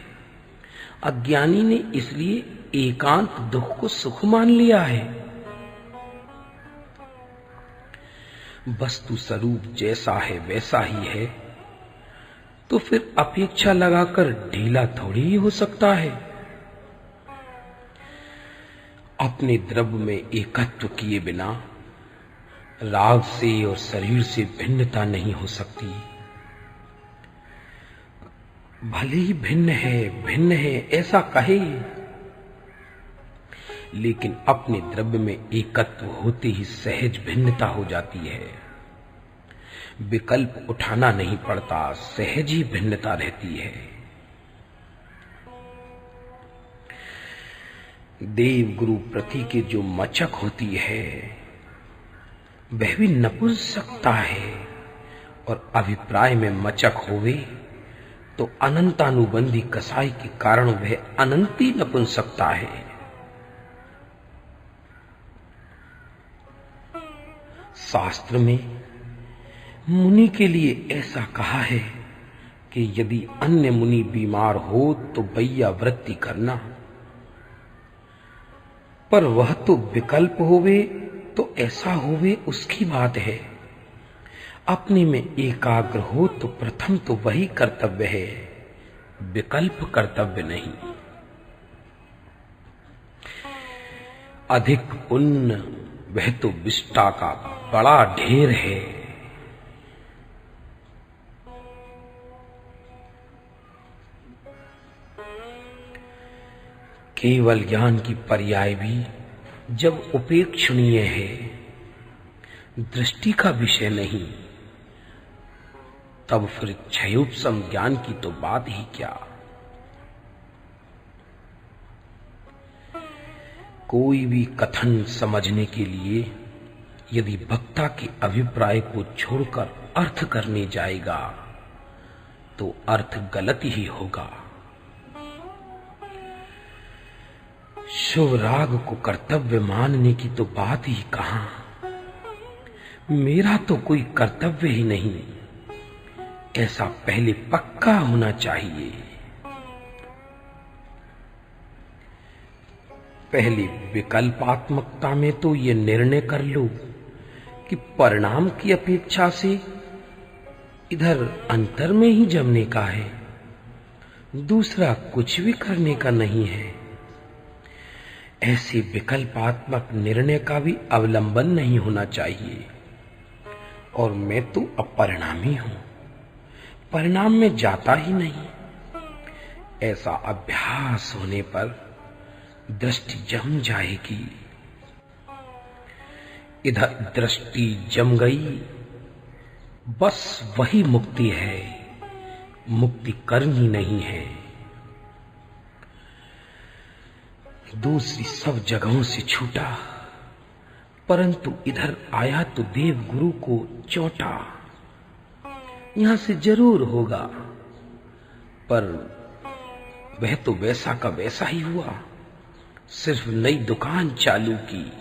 अज्ञानी ने इसलिए एकांत दुख को सुख मान लिया है। वस्तु स्वरूप जैसा है वैसा ही है, तो फिर अपेक्षा लगाकर ढीला थोड़ी ही हो सकता है। अपने द्रव्य में एकत्व किए बिना राग से और शरीर से भिन्नता नहीं हो सकती। भले ही भिन्न है ऐसा कहे, लेकिन अपने द्रव्य में एकत्व होते ही सहज भिन्नता हो जाती है। विकल्प उठाना नहीं पड़ता, सहज ही भिन्नता रहती है। देव गुरु प्रति के जो मचक होती है वह भी नपुंसकता है, और अभिप्राय में मचक होवे तो अनंतानुबंधी कसाई के कारण वह अनंती नपुंसकता है। शास्त्र में मुनि के लिए ऐसा कहा है कि यदि अन्य मुनि बीमार हो तो बैया वृत्ति करना, पर वह तो विकल्प होवे तो ऐसा होवे उसकी बात है। अपने में एकाग्र हो तो प्रथम तो वही कर्तव्य है, विकल्प कर्तव्य नहीं। अधिक पुण्य वह तो विष्टा का बड़ा ढेर है। केवल ज्ञान की पर्याय भी जब उपेक्षणीय है, दृष्टि का विषय नहीं, तब फिर क्षयोपशम ज्ञान की तो बात ही क्या। कोई भी कथन समझने के लिए यदि वक्ता के अभिप्राय को छोड़कर अर्थ करने जाएगा तो अर्थ गलत ही होगा। शुभ राग को कर्तव्य मानने की तो बात ही कहां। मेरा तो कोई कर्तव्य ही नहीं, ऐसा पहले पक्का होना चाहिए। पहले विकल्पात्मकता में तो ये निर्णय कर लो कि परिणाम की अपेक्षा से इधर अंतर में ही जमने का है, दूसरा कुछ भी करने का नहीं है। ऐसे विकल्पात्मक निर्णय का भी अवलंबन नहीं होना चाहिए। और मैं तो अपरिणामी हूं, परिणाम में जाता ही नहीं। ऐसा अभ्यास होने पर दृष्टि जम जाएगी। इधर दृष्टि जम गई, बस वही मुक्ति है, मुक्ति करनी नहीं है। दूसरी सब जगहों से छूटा, परंतु इधर आया तो देव गुरु को चौंटा। यहां से जरूर होगा, पर वह तो वैसा का वैसा ही हुआ। सिर्फ नई दुकान चालू की,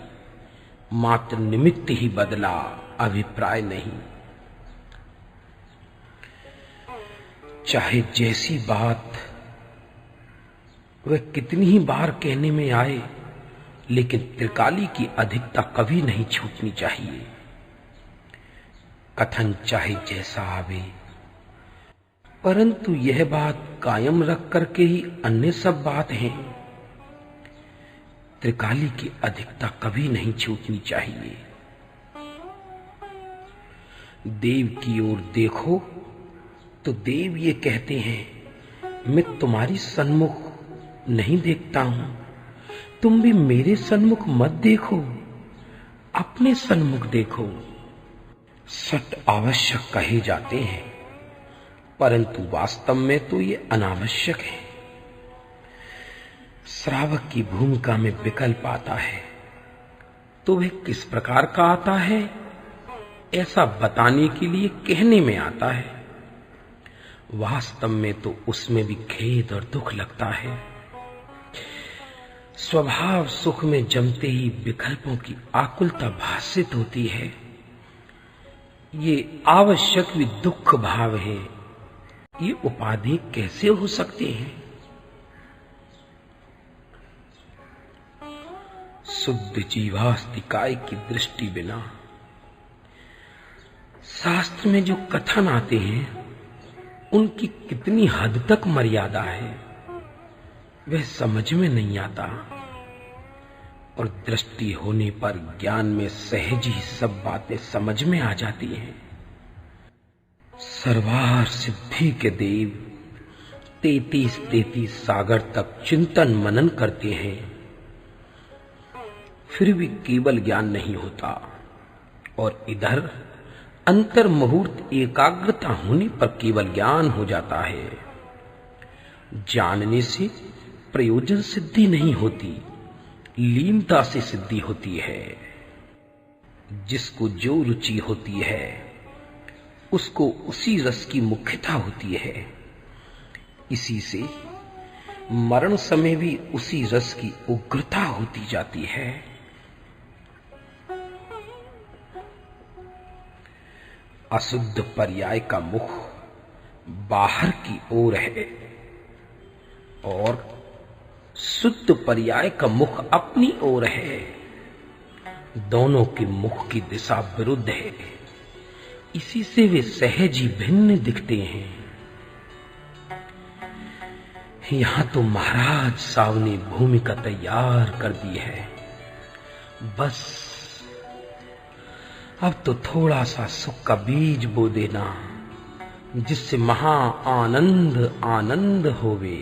मात्र निमित्त ही बदला, अभिप्राय नहीं। चाहे जैसी बात वह कितनी ही बार कहने में आए, लेकिन त्रिकाली की अधिकता कभी नहीं छूटनी चाहिए। कथन चाहे जैसा आवे, परंतु यह बात कायम रख करके ही अन्य सब बात हैं। त्रिकाली की अधिकता कभी नहीं छूटनी चाहिए। देव की ओर देखो तो देव ये कहते हैं, मैं तुम्हारी सन्मुख नहीं देखता हूं, तुम भी मेरे सन्मुख मत देखो, अपने सन्मुख देखो। सत्य आवश्यक कहे जाते हैं, परंतु वास्तव में तो ये अनावश्यक है। श्रावक की भूमिका में विकल्प आता है तो वह किस प्रकार का आता है, ऐसा बताने के लिए कहने में आता है। वास्तव में तो उसमें भी खेद और दुख लगता है। स्वभाव सुख में जमते ही विकल्पों की आकुलता भासित होती है। ये आवश्यक भी दुख भाव है। ये उपाधि कैसे हो सकते हैं? शुद्ध जीवास्तिकाय की दृष्टि बिना शास्त्र में जो कथन आते हैं उनकी कितनी हद तक मर्यादा है वह समझ में नहीं आता, और दृष्टि होने पर ज्ञान में सहज ही सब बातें समझ में आ जाती हैं। सर्वार सिद्धि के देव 33 सागर तक चिंतन मनन करते हैं, फिर भी केवल ज्ञान नहीं होता। और इधर अंतर मुहूर्त एकाग्रता होने पर केवल ज्ञान हो जाता है। जानने से प्रयोजन सिद्धि नहीं होती, लीनता से सिद्धि होती है। जिसको जो रुचि होती है उसको उसी रस की मुख्यता होती है। इसी से मरण समय भी उसी रस की उग्रता होती जाती है। अशुद्ध पर्याय का मुख बाहर की ओर है और शुद्ध पर्याय का मुख अपनी ओर है। दोनों के मुख की दिशा विरुद्ध है, इसी से वे सहज ही भिन्न दिखते हैं। यहां तो महाराज साहब ने भूमिका तैयार कर दी है। बस अब तो थोड़ा सा सुख का बीज बो देना, जिससे महा आनंद आनंद होवे।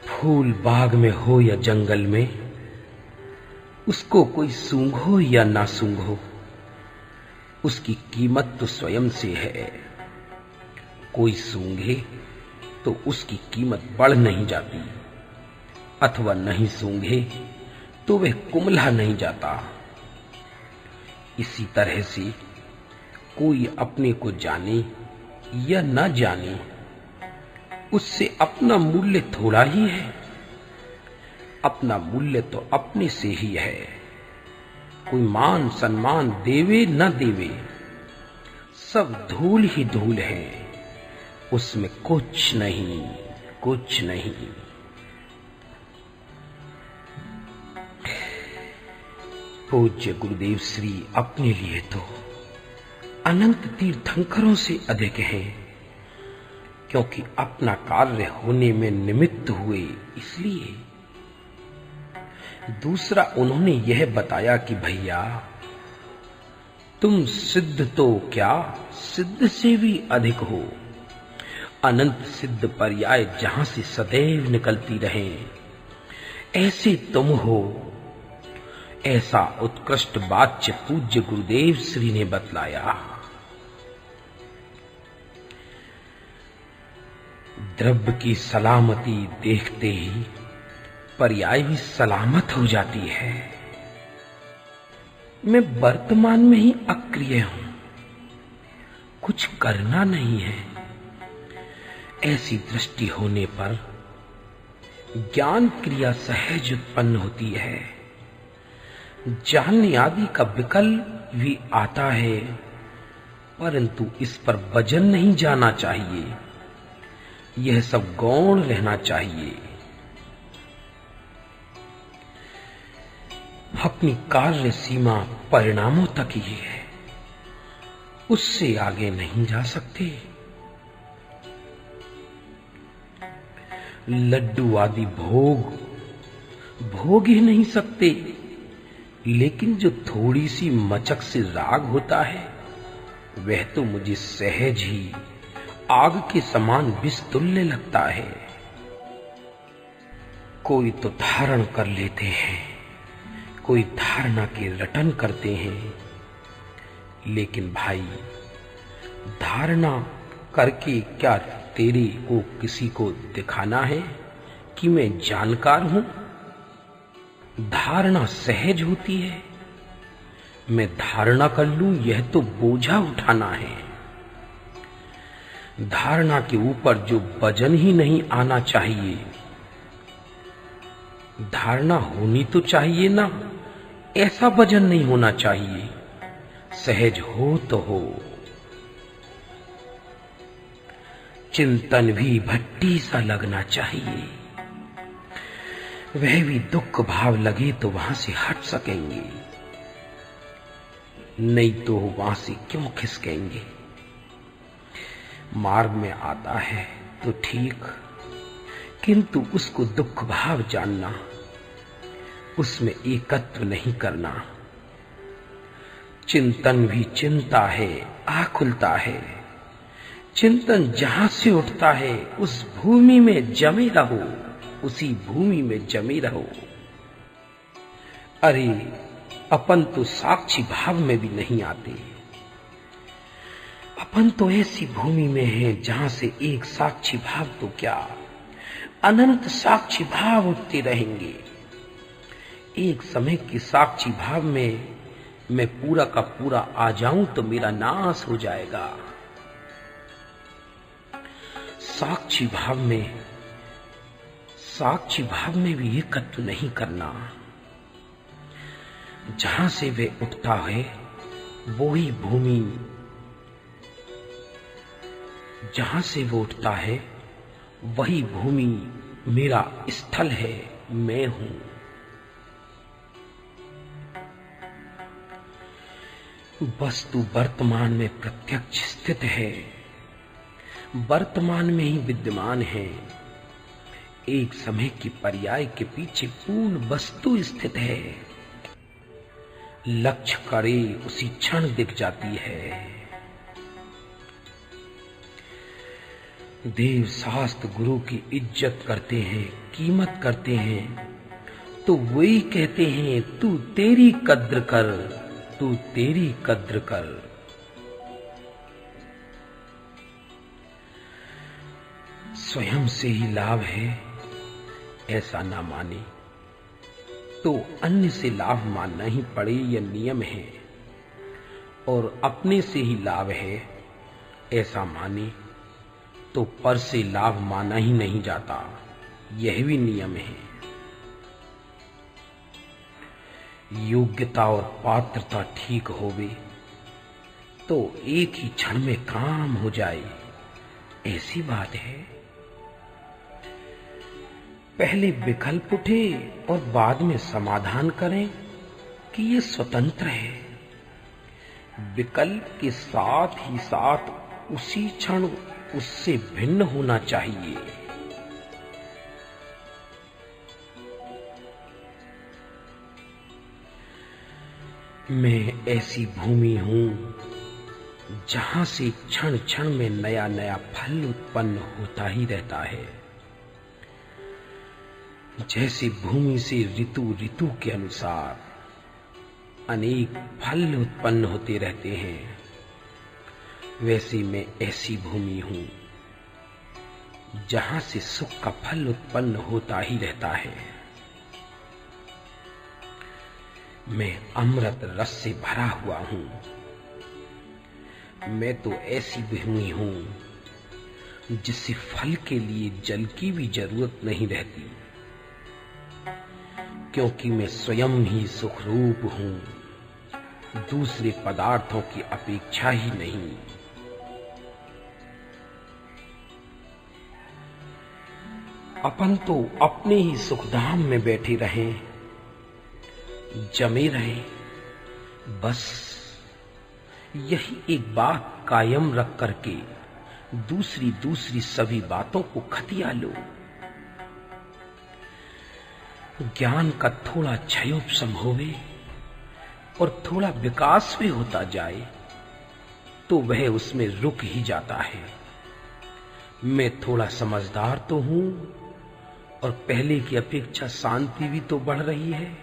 फूल बाग में हो या जंगल में, उसको कोई सूंघो या ना सूंघो, उसकी कीमत तो स्वयं से है। कोई सूंघे तो उसकी कीमत बढ़ नहीं जाती, अथवा नहीं सूंघे तो वह कुमला नहीं जाता। इसी तरह से कोई अपने को जाने या न जाने, उससे अपना मूल्य थोड़ा ही है। अपना मूल्य तो अपने से ही है। कोई मान सम्मान देवे न देवे, सब धूल ही धूल है, उसमें कुछ नहीं, कुछ नहीं। पूज्य गुरुदेव श्री अपने लिए तो अनंत तीर्थंकरों से अधिक हैं, क्योंकि अपना कार्य होने में निमित्त हुए इसलिए। दूसरा उन्होंने यह बताया कि भैया तुम सिद्ध तो क्या, सिद्ध से भी अधिक हो। अनंत सिद्ध पर्याय जहां से सदैव निकलती रहे, ऐसे तुम हो। ऐसा उत्कृष्ट वाच्य पूज्य गुरुदेव श्री ने बतलाया। द्रव्य की सलामती देखते ही पर्याय भी सलामत हो जाती है। मैं वर्तमान में ही अक्रिय हूं, कुछ करना नहीं है। ऐसी दृष्टि होने पर ज्ञान क्रिया सहज उत्पन्न होती है। जानने आदि का विकल्प भी आता है, परंतु इस पर वजन नहीं जाना चाहिए। यह सब गौण रहना चाहिए। अपनी कार्य सीमा परिणामों तक ही है, उससे आगे नहीं जा सकते। लड्डू आदि भोग ही नहीं सकते, लेकिन जो थोड़ी सी मचक से राग होता है वह तो मुझे सहज ही आग के समान विस्तुल्य लगता है। कोई तो धारण कर लेते हैं, कोई धारणा के रटन करते हैं, लेकिन भाई धारणा करके क्या तेरे को किसी को दिखाना है कि मैं जानकार हूं? धारणा सहज होती है। मैं धारणा कर लूं यह तो बोझा उठाना है। धारणा के ऊपर जो वजन ही नहीं आना चाहिए। धारणा होनी तो चाहिए ना, ऐसा वजन नहीं होना चाहिए। सहज हो तो हो। चिंतन भी भट्टी सा लगना चाहिए। वह भी दुख भाव लगे तो वहां से हट सकेंगे, नहीं तो वहां से क्यों खिसकेंगे। मार्ग में आता है तो ठीक, किंतु उसको दुख भाव जानना, उसमें एकत्व नहीं करना। चिंतन भी चिंता है, आकुलता है। चिंतन जहां से उठता है उस भूमि में जमे रहो, उसी भूमि में जमे रहो। अरे अपन तो साक्षी भाव में भी नहीं आते। अपन तो ऐसी भूमि में है जहां से एक साक्षी भाव तो क्या, अनंत साक्षी भाव उठते रहेंगे। एक समय के साक्षी भाव में मैं पूरा का पूरा आ जाऊं तो मेरा नाश हो जाएगा। साक्षी भाव में भी एकत्व नहीं करना। जहां से वे उठता है वही भूमि, जहां से वो उठता है वही भूमि मेरा स्थल है, मैं हूं। वस्तु वर्तमान में प्रत्यक्ष स्थित है, वर्तमान में ही विद्यमान है। एक समय की पर्याय के पीछे पूर्ण वस्तु स्थित है। लक्ष्य करे उसी क्षण दिख जाती है। देव शास्त्र गुरु की इज्जत करते हैं, कीमत करते हैं, तो वही कहते हैं तू तेरी कद्र कर, तू तेरी कद्र कर। स्वयं से ही लाभ है ऐसा ना माने तो अन्य से लाभ मानना ही पड़े, यह नियम है। और अपने से ही लाभ है ऐसा माने तो पर से लाभ माना ही नहीं जाता, यह भी नियम है। योग्यता और पात्रता ठीक होवे तो एक ही क्षण में काम हो जाए, ऐसी बात है। पहले विकल्प उठे और बाद में समाधान करें कि ये स्वतंत्र है। विकल्प के साथ ही साथ उसी क्षण उससे भिन्न होना चाहिए। मैं ऐसी भूमि हूं जहां से क्षण क्षण में नया नया फल उत्पन्न होता ही रहता है। जैसे भूमि से ऋतु ऋतु के अनुसार अनेक फल उत्पन्न होते रहते हैं, वैसे मैं ऐसी भूमि हूं जहां से सुख का फल उत्पन्न होता ही रहता है। मैं अमृत रस से भरा हुआ हूं। मैं तो ऐसी भूमि हूं जिससे फल के लिए जल की भी जरूरत नहीं रहती, क्योंकि मैं स्वयं ही सुखरूप हूं, दूसरे पदार्थों की अपेक्षा ही नहीं। अपन तो अपने ही सुखधाम में बैठे रहें, जमे रहें, बस यही एक बात कायम रख करके दूसरी सभी बातों को खतिया लो। ज्ञान का थोड़ा क्षयोपशम होवे और थोड़ा विकास भी होता जाए तो वह उसमें रुक ही जाता है। मैं थोड़ा समझदार तो हूं और पहले की अपेक्षा शांति भी तो बढ़ रही है।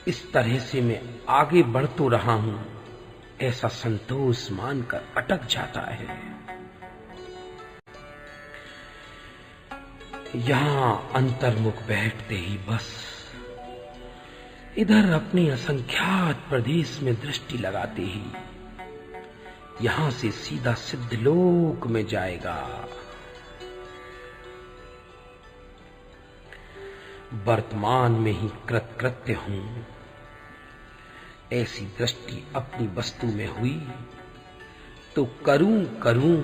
इस तरह से मैं आगे बढ़ तो रहा हूं, ऐसा संतोष मानकर अटक जाता है। यहां अंतर्मुख बैठते ही बस इधर अपने असंख्यात प्रदेश में दृष्टि लगाते ही यहां से सीधा सिद्धलोक में जाएगा। वर्तमान में ही कृतकृत्य हूं, ऐसी दृष्टि अपनी वस्तु में हुई तो करूं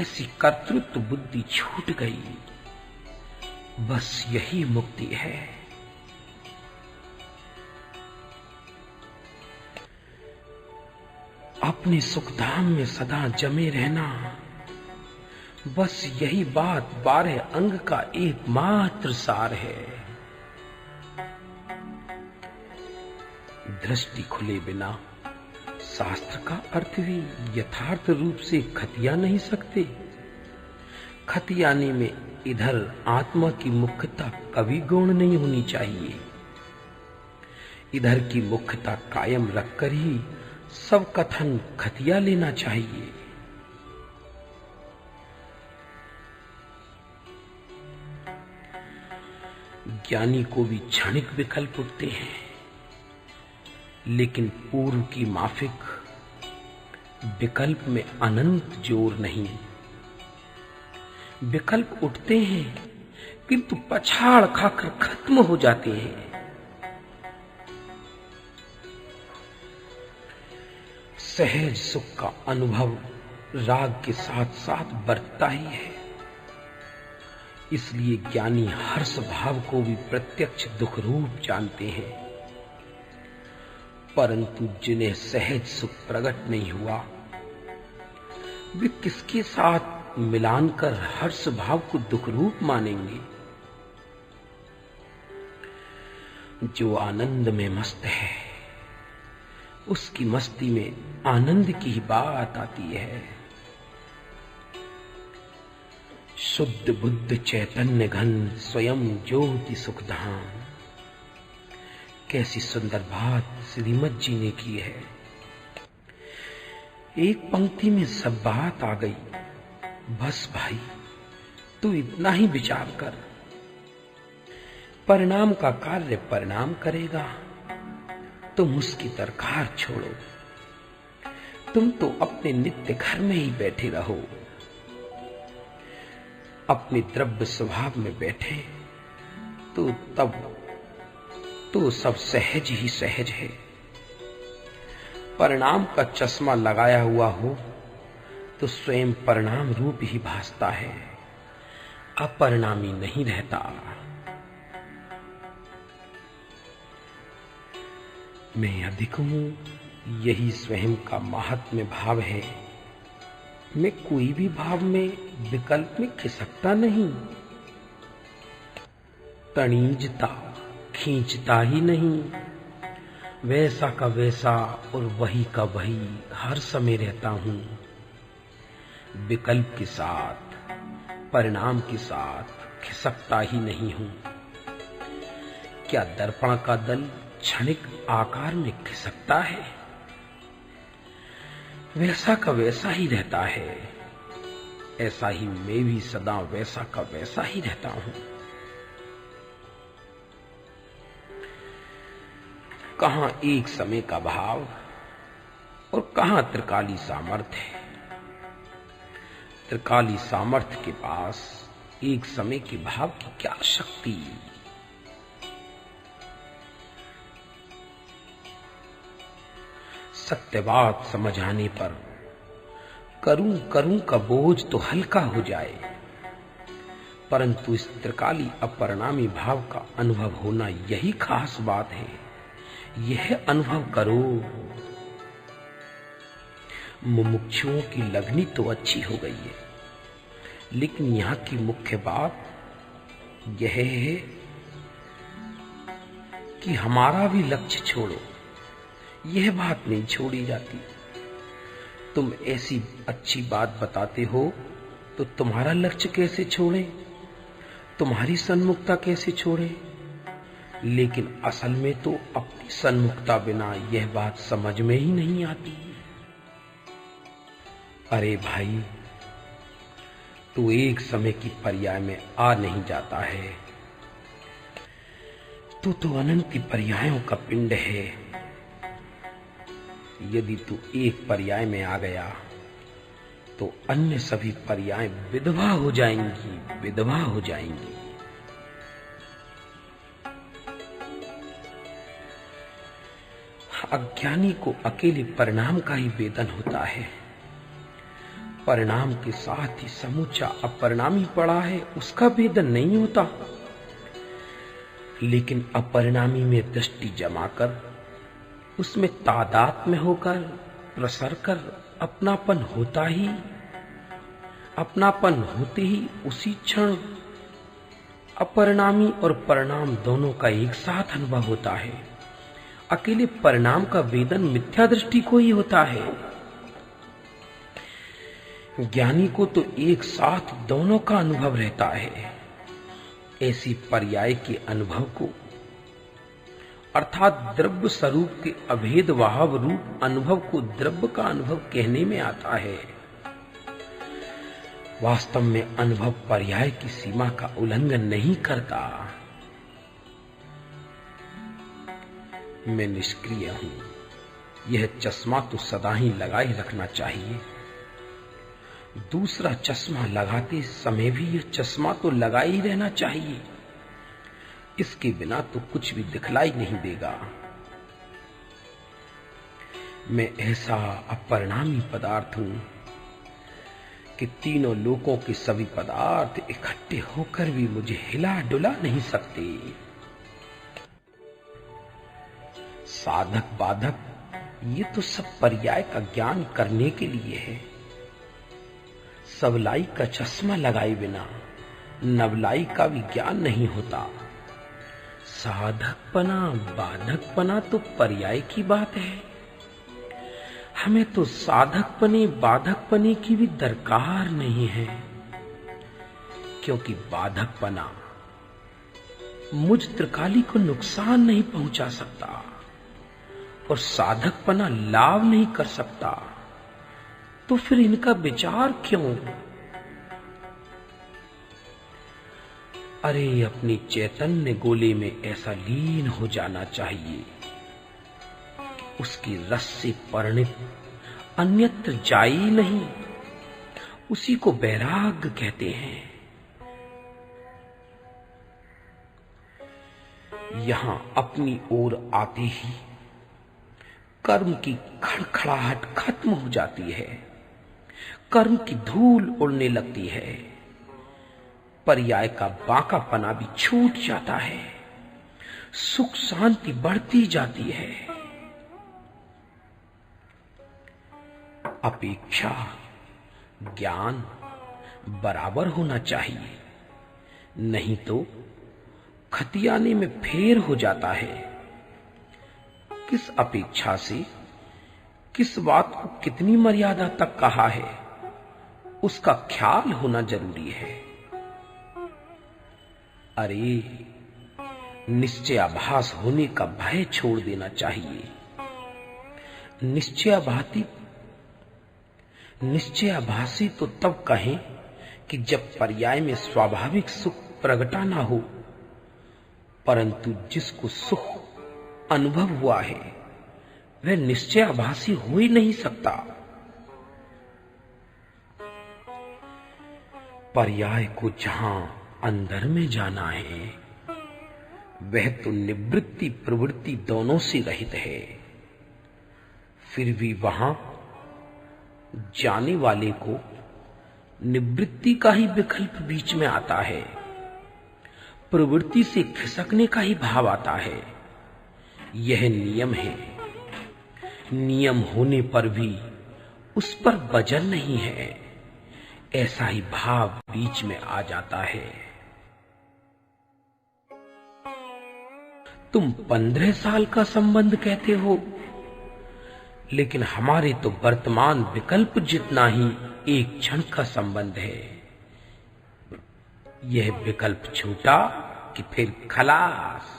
ऐसी कर्तृत्व बुद्धि छूट गई। बस यही मुक्ति है। अपने सुखधाम में सदा जमे रहना, बस यही बात 12 अंग का एकमात्र सार है। दृष्टि खुले बिना शास्त्र का अर्थ भी यथार्थ रूप से खतिया नहीं सकते। खतियाने में इधर आत्मा की मुख्यता कभी गौण नहीं होनी चाहिए। इधर की मुख्यता कायम रखकर ही सब कथन खतिया लेना चाहिए। ज्ञानी को भी क्षणिक विकल्प उठते हैं, लेकिन पूर्व की माफिक विकल्प में अनंत जोर नहीं। विकल्प उठते हैं किंतु पछाड़ खाकर खत्म हो जाते हैं। सहज सुख का अनुभव राग के साथ साथ बरतता ही है। इसलिए ज्ञानी हर्ष भाव को भी प्रत्यक्ष दुख रूप जानते हैं। परंतु जिन्हें सहज सुख प्रकट नहीं हुआ, वे किसके साथ मिलान कर हर्ष भाव को दुख रूप मानेंगे। जो आनंद में मस्त है, उसकी मस्ती में आनंद की ही बात आती है। शुद्ध बुद्ध चैतन्य घन स्वयं ज्योति सुखधाम, कैसी सुंदर बात श्रीमद जी ने की है। एक पंक्ति में सब बात आ गई। बस भाई, तू इतना ही विचार कर। परिणाम का कार्य परिणाम करेगा, तुम उसकी दरकार छोड़ो। तुम तो अपने नित्य घर में ही बैठे रहो, अपने द्रव्य स्वभाव में बैठे तो तब तो सब सहज ही सहज है। परिणाम का चश्मा लगाया हुआ हो तो स्वयं परिणाम रूप ही भासता है, अपरिणामी नहीं रहता। मैं अधिक हूं, यही स्वयं का महात्म्य भाव है। मैं कोई भी भाव में विकल्प में खिसकता नहीं, तणीजता खींचता ही नहीं। वैसा का वैसा और वही का वही हर समय रहता हूं। विकल्प के साथ, परिणाम के साथ खिसकता ही नहीं हूं। क्या दर्पण का दल क्षणिक आकार में खिसकता है? वैसा का वैसा ही रहता है। ऐसा ही मैं भी सदा वैसा का वैसा ही रहता हूं। कहां एक समय का भाव, और कहां त्रिकाली सामर्थ्य है। त्रिकाली सामर्थ्य के पास एक समय के भाव की क्या शक्ति। सत्य बात समझ आने पर करूं करूं का बोझ तो हल्का हो जाए, परंतु इस त्रिकाली अपरिणामी भाव का अनुभव होना यही खास बात है। यह अनुभव करो। मुमुक्षुओं की लगनी तो अच्छी हो गई है, लेकिन यहां की मुख्य बात यह है कि हमारा भी लक्ष्य छोड़ो। यह बात नहीं छोड़ी जाती। तुम ऐसी अच्छी बात बताते हो तो तुम्हारा लक्ष्य कैसे छोड़े, तुम्हारी सन्मुखता कैसे छोड़े। लेकिन असल में तो अपनी सन्मुखता बिना यह बात समझ में ही नहीं आती। अरे भाई, तू एक समय की पर्याय में आ नहीं जाता है। तू तो अनंत पर्यायों का पिंड है। यदि तू एक पर्याय में आ गया तो अन्य सभी पर्याय विधवा हो जाएंगी, विधवा हो जाएंगी। अज्ञानी को अकेले परिणाम का ही वेदन होता है। परिणाम के साथ ही समूचा अपरिणामी पड़ा है, उसका वेदन नहीं होता। लेकिन अपरिणामी में दृष्टि जमाकर उसमें तादात्म्य होकर प्रसर कर अपनापन होता ही, अपनापन होते ही उसी क्षण अपरिणामी और परिणाम दोनों का एक साथ अनुभव होता है। अकेले परिणाम का वेदन मिथ्या दृष्टि को ही होता है। ज्ञानी को तो एक साथ दोनों का अनुभव रहता है। ऐसी पर्याय के अनुभव को, अर्थात द्रव्य स्वरूप के अभेद वाहव रूप अनुभव को द्रव्य का अनुभव कहने में आता है। वास्तव में अनुभव पर्याय की सीमा का उल्लंघन नहीं करता। मैं निष्क्रिय हूं, यह चश्मा तो सदा ही लगाए रखना चाहिए। दूसरा चश्मा लगाते समय भी यह चश्मा तो लगा ही रहना चाहिए। इसके बिना तो कुछ भी दिखलाई नहीं देगा। मैं ऐसा अपरिणामी पदार्थ हूं कि तीनों लोकों के सभी पदार्थ इकट्ठे होकर भी मुझे हिला डुला नहीं सकते। साधक बाधक ये तो सब पर्याय का ज्ञान करने के लिए है। सबलाई का चश्मा लगाए बिना नवलाई का भी ज्ञान नहीं होता। साधकपना बाधकपना तो पर्याय की बात है। हमें तो साधकपने बाधकपने की भी दरकार नहीं है, क्योंकि बाधकपना मुझ त्रिकाली को नुकसान नहीं पहुंचा सकता और साधकपना लाभ नहीं कर सकता। तो फिर इनका विचार क्यों? अरे, अपनी चैतन्य गोले में ऐसा लीन हो जाना चाहिए कि उसकी रस से परिणित अन्यत्र जाए ही नहीं। उसी को वैराग्य कहते हैं। यहां अपनी ओर आते ही कर्म की खड़खड़ाहट खत्म हो जाती है। कर्म की धूल उड़ने लगती है। पर्याय का बांकापना भी छूट जाता है। सुख शांति बढ़ती जाती है। अपेक्षा ज्ञान बराबर होना चाहिए, नहीं तो खतियाने में फेर हो जाता है। किस अपेक्षा से किस बात को कितनी मर्यादा तक कहा है, उसका ख्याल होना जरूरी है। अरे, निश्चयाभास होने का भय छोड़ देना चाहिए। निश्चयाभासी तो तब कहें कि जब पर्याय में स्वाभाविक सुख प्रगटा ना हो, परंतु जिसको सुख अनुभव हुआ है वह निश्चय आभासी हो ही नहीं सकता। पर्याय को जहां अंदर में जाना है, वह तो निवृत्ति प्रवृत्ति दोनों से रहित है। फिर भी वहां जाने वाले को निवृत्ति का ही विकल्प बीच में आता है, प्रवृत्ति से खिसकने का ही भाव आता है। यह नियम है। नियम होने पर भी उस पर वजन नहीं है, ऐसा ही भाव बीच में आ जाता है। तुम 15 साल का संबंध कहते हो, लेकिन हमारे तो वर्तमान विकल्प जितना ही एक क्षण का संबंध है। यह विकल्प छूटा कि फिर खलास।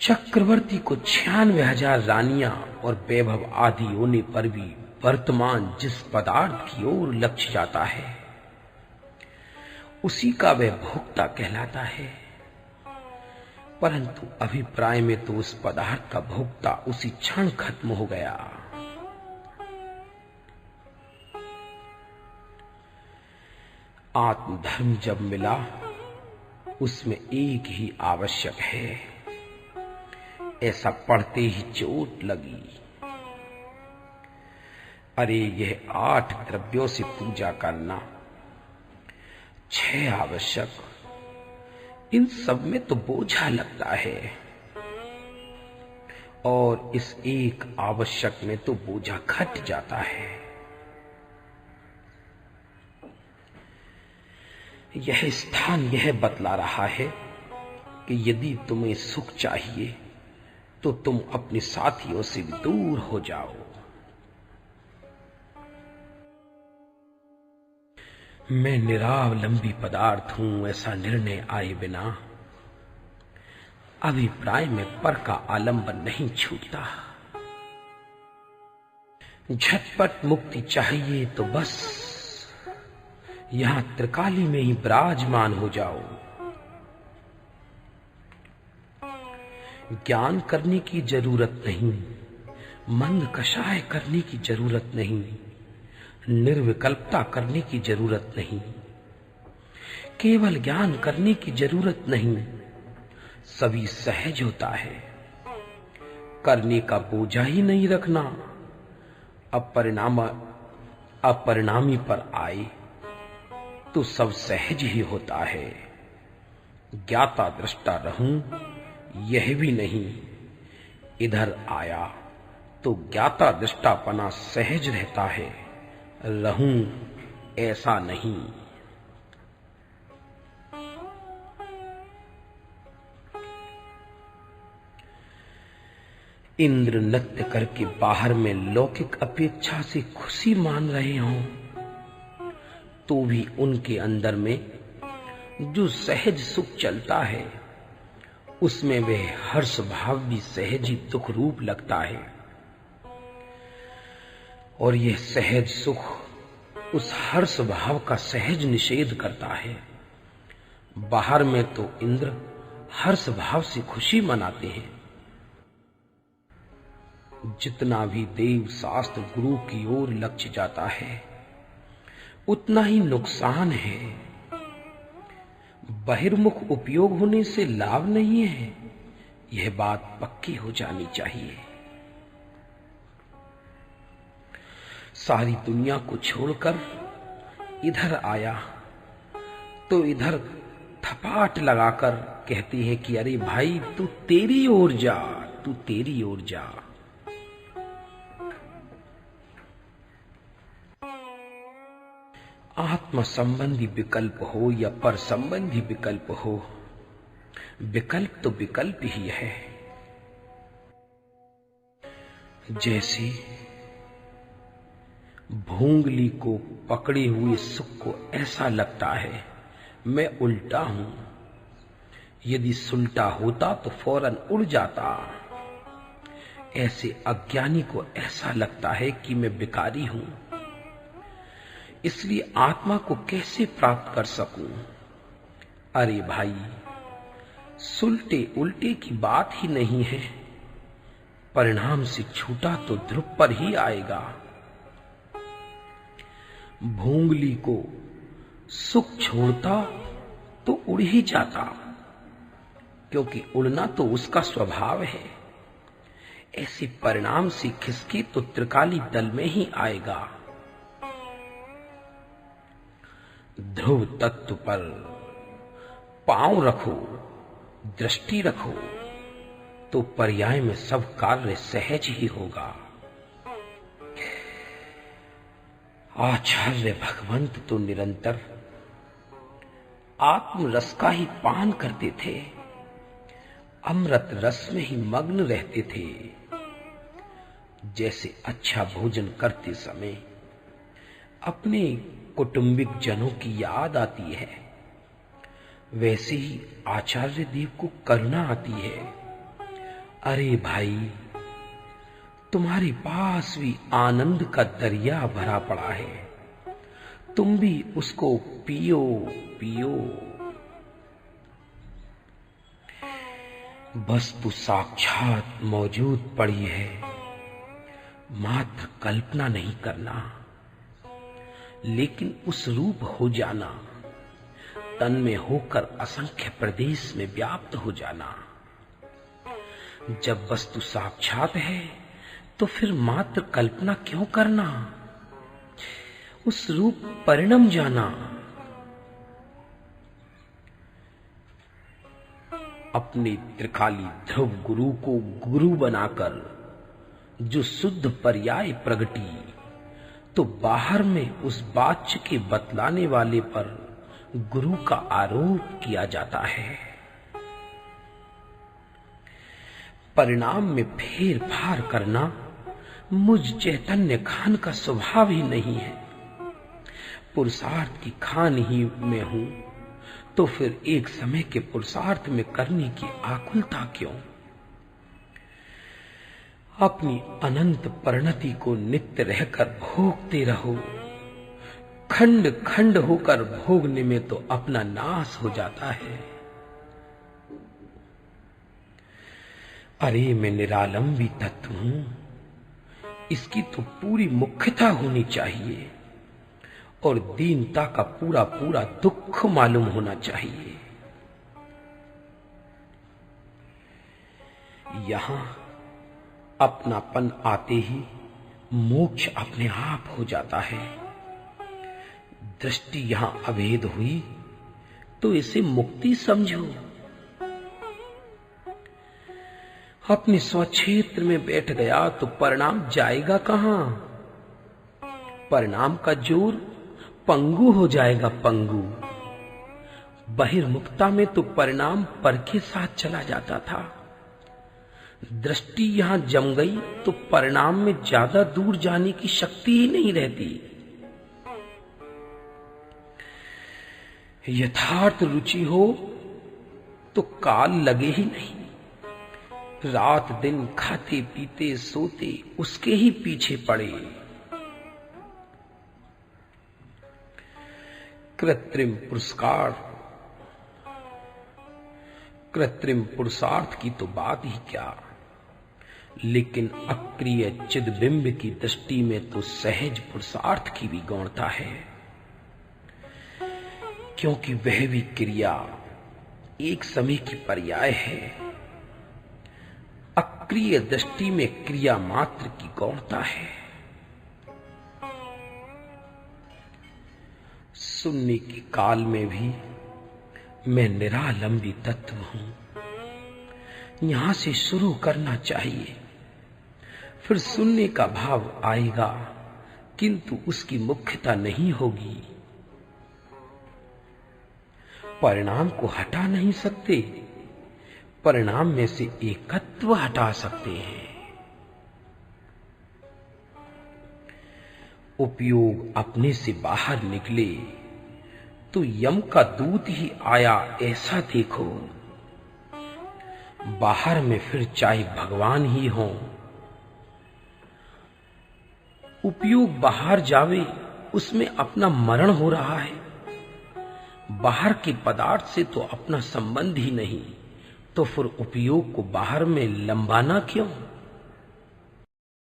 चक्रवर्ती को 96,000 रानियां और वैभव आदि होने पर भी वर्तमान जिस पदार्थ की ओर लक्ष्य जाता है, उसी का वह भोक्ता कहलाता है। परंतु अभिप्राय में तो उस पदार्थ का भोक्ता उसी क्षण खत्म हो गया। आत्मधर्म जब मिला, उसमें एक ही आवश्यक है। ऐसा पढ़ते ही चोट लगी। अरे यह 8 द्रव्यों से पूजा करना, 6 आवश्यक, इन सब में तो बोझा लगता है, और इस एक आवश्यक में तो बोझा घट जाता है। यह स्थान यह बतला रहा है कि यदि तुम्हें सुख चाहिए तो तुम अपने साथियों से दूर हो जाओ। मैं निरावलंबी पदार्थ हूं, ऐसा निर्णय आए बिना अभिप्राय में पर का आलंबन नहीं छूटता। झटपट मुक्ति चाहिए तो बस यहां त्रिकाली में ही विराजमान हो जाओ। ज्ञान करने की जरूरत नहीं, मंद कषाय करने की जरूरत नहीं, निर्विकल्पता करने की जरूरत नहीं, केवल ज्ञान करने की जरूरत नहीं। सभी सहज होता है। करने का बोझा ही नहीं रखना। अपरिणामी पर आए तो सब सहज ही होता है। ज्ञाता दृष्टा रहूं यह भी नहीं, इधर आया तो ज्ञाता दृष्टापना सहज रहता है, रहूं ऐसा नहीं। इंद्र नृत्य करके बाहर में लौकिक अपेक्षा से खुशी मान रहे हों, तो भी उनके अंदर में जो सहज सुख चलता है, उसमें वह हर्ष भाव भी सहज ही दुख रूप लगता है। और यह सहज सुख उस हर्ष भाव का सहज निषेध करता है। बाहर में तो इंद्र हर्ष भाव से खुशी मनाते हैं। जितना भी देव शास्त्र गुरु की ओर लक्ष्य जाता है, उतना ही नुकसान है। बहिर्मुख उपयोग होने से लाभ नहीं है, यह बात पक्की हो जानी चाहिए। सारी दुनिया को छोड़कर इधर आया तो इधर थपाट लगाकर कहती है कि अरे भाई तू तेरी ओर जा, तू तेरी ओर जा। आत्म संबंधी विकल्प हो या पर संबंधी विकल्प हो, विकल्प तो विकल्प ही है। जैसे भूंगली को पकड़े हुए सुख को ऐसा लगता है मैं उल्टा हूं, यदि सुलटा होता तो फौरन उड़ जाता। ऐसे अज्ञानी को ऐसा लगता है कि मैं भिखारी हूं, इसलिए आत्मा को कैसे प्राप्त कर सकूं। अरे भाई, सुलटे उल्टे की बात ही नहीं है। परिणाम से छूटा तो ध्रुव पर ही आएगा। भूंगली को सुख छोड़ता तो उड़ ही जाता, क्योंकि उड़ना तो उसका स्वभाव है। ऐसे परिणाम से खिसके तो त्रिकाली दल में ही आएगा। ध्रुव तत्व पर पांव रखो, दृष्टि रखो, तो पर्याय में सब कार्य सहज ही होगा। आचार्य भगवंत तो निरंतर आत्म रस का ही पान करते थे, अमृत रस में ही मग्न रहते थे। जैसे अच्छा भोजन करते समय अपने कौटुंबिक जनों की याद आती है, वैसे ही आचार्य देव को करुणा आती है। अरे भाई, तुम्हारे पास भी आनंद का दरिया भरा पड़ा है, तुम भी उसको पियो पियो। वस्तु साक्षात मौजूद पड़ी है, मात्र कल्पना नहीं करना, लेकिन उस रूप हो जाना, तन में होकर असंख्य प्रदेश में व्याप्त हो जाना। जब वस्तु साक्षात है तो फिर मात्र कल्पना क्यों करना, उस रूप परिणम जाना। अपने त्रिकाली ध्रुव गुरु को गुरु बनाकर जो शुद्ध पर्याय प्रगटी, तो बाहर में उस वाच्य के बतलाने वाले पर गुरु का आरोप किया जाता है। परिणाम में फेर फार करना मुझ चैतन्य खान का स्वभाव ही नहीं है। पुरुषार्थ की खान ही में हूं, तो फिर एक समय के पुरुषार्थ में करने की आकुलता क्यों? अपनी अनंत परिणति को नित्य रहकर भोगते रहो। खंड खंड होकर भोगने में तो अपना नाश हो जाता है। अरे मैं निरालंबी तत्व हूं, इसकी तो पूरी मुख्यता होनी चाहिए और दीनता का पूरा पूरा दुख मालूम होना चाहिए। यहां अपनापन आते ही मोक्ष अपने आप हो जाता है। दृष्टि यहां अभेद हुई तो इसे मुक्ति समझो। अपने स्वक्षेत्र में बैठ गया तो परिणाम जाएगा कहां? परिणाम का जोर पंगु हो जाएगा, पंगु। बहिर्मुखता में तो परिणाम पर के साथ चला जाता था। दृष्टि यहां जम गई तो परिणाम में ज्यादा दूर जाने की शक्ति ही नहीं रहती। यथार्थ रुचि हो तो काल लगे ही नहीं। रात दिन खाते पीते सोते उसके ही पीछे पड़े। कृत्रिम पुरुषार्थ की तो बात ही क्या, लेकिन अक्रिय चिदबिंब की दृष्टि में तो सहज पुरुषार्थ की भी गौणता है, क्योंकि वह भी क्रिया एक समय की पर्याय है। अक्रिय दृष्टि में क्रिया मात्र की गौणता है। सुनने के काल में भी मैं निरालंबी तत्व हूं। यहां से शुरू करना चाहिए, फिर सुनने का भाव आएगा, किंतु उसकी मुख्यता नहीं होगी। परिणाम को हटा नहीं सकते, परिणाम में से एकत्व हटा सकते हैं। उपयोग अपने से बाहर निकले तो यम का दूत ही आया ऐसा देखो। बाहर में फिर चाहे भगवान ही हो, उपयोग बाहर जावे उसमें अपना मरण हो रहा है। बाहर के पदार्थ से तो अपना संबंध ही नहीं, तो फिर उपयोग को बाहर में लंबाना क्यों?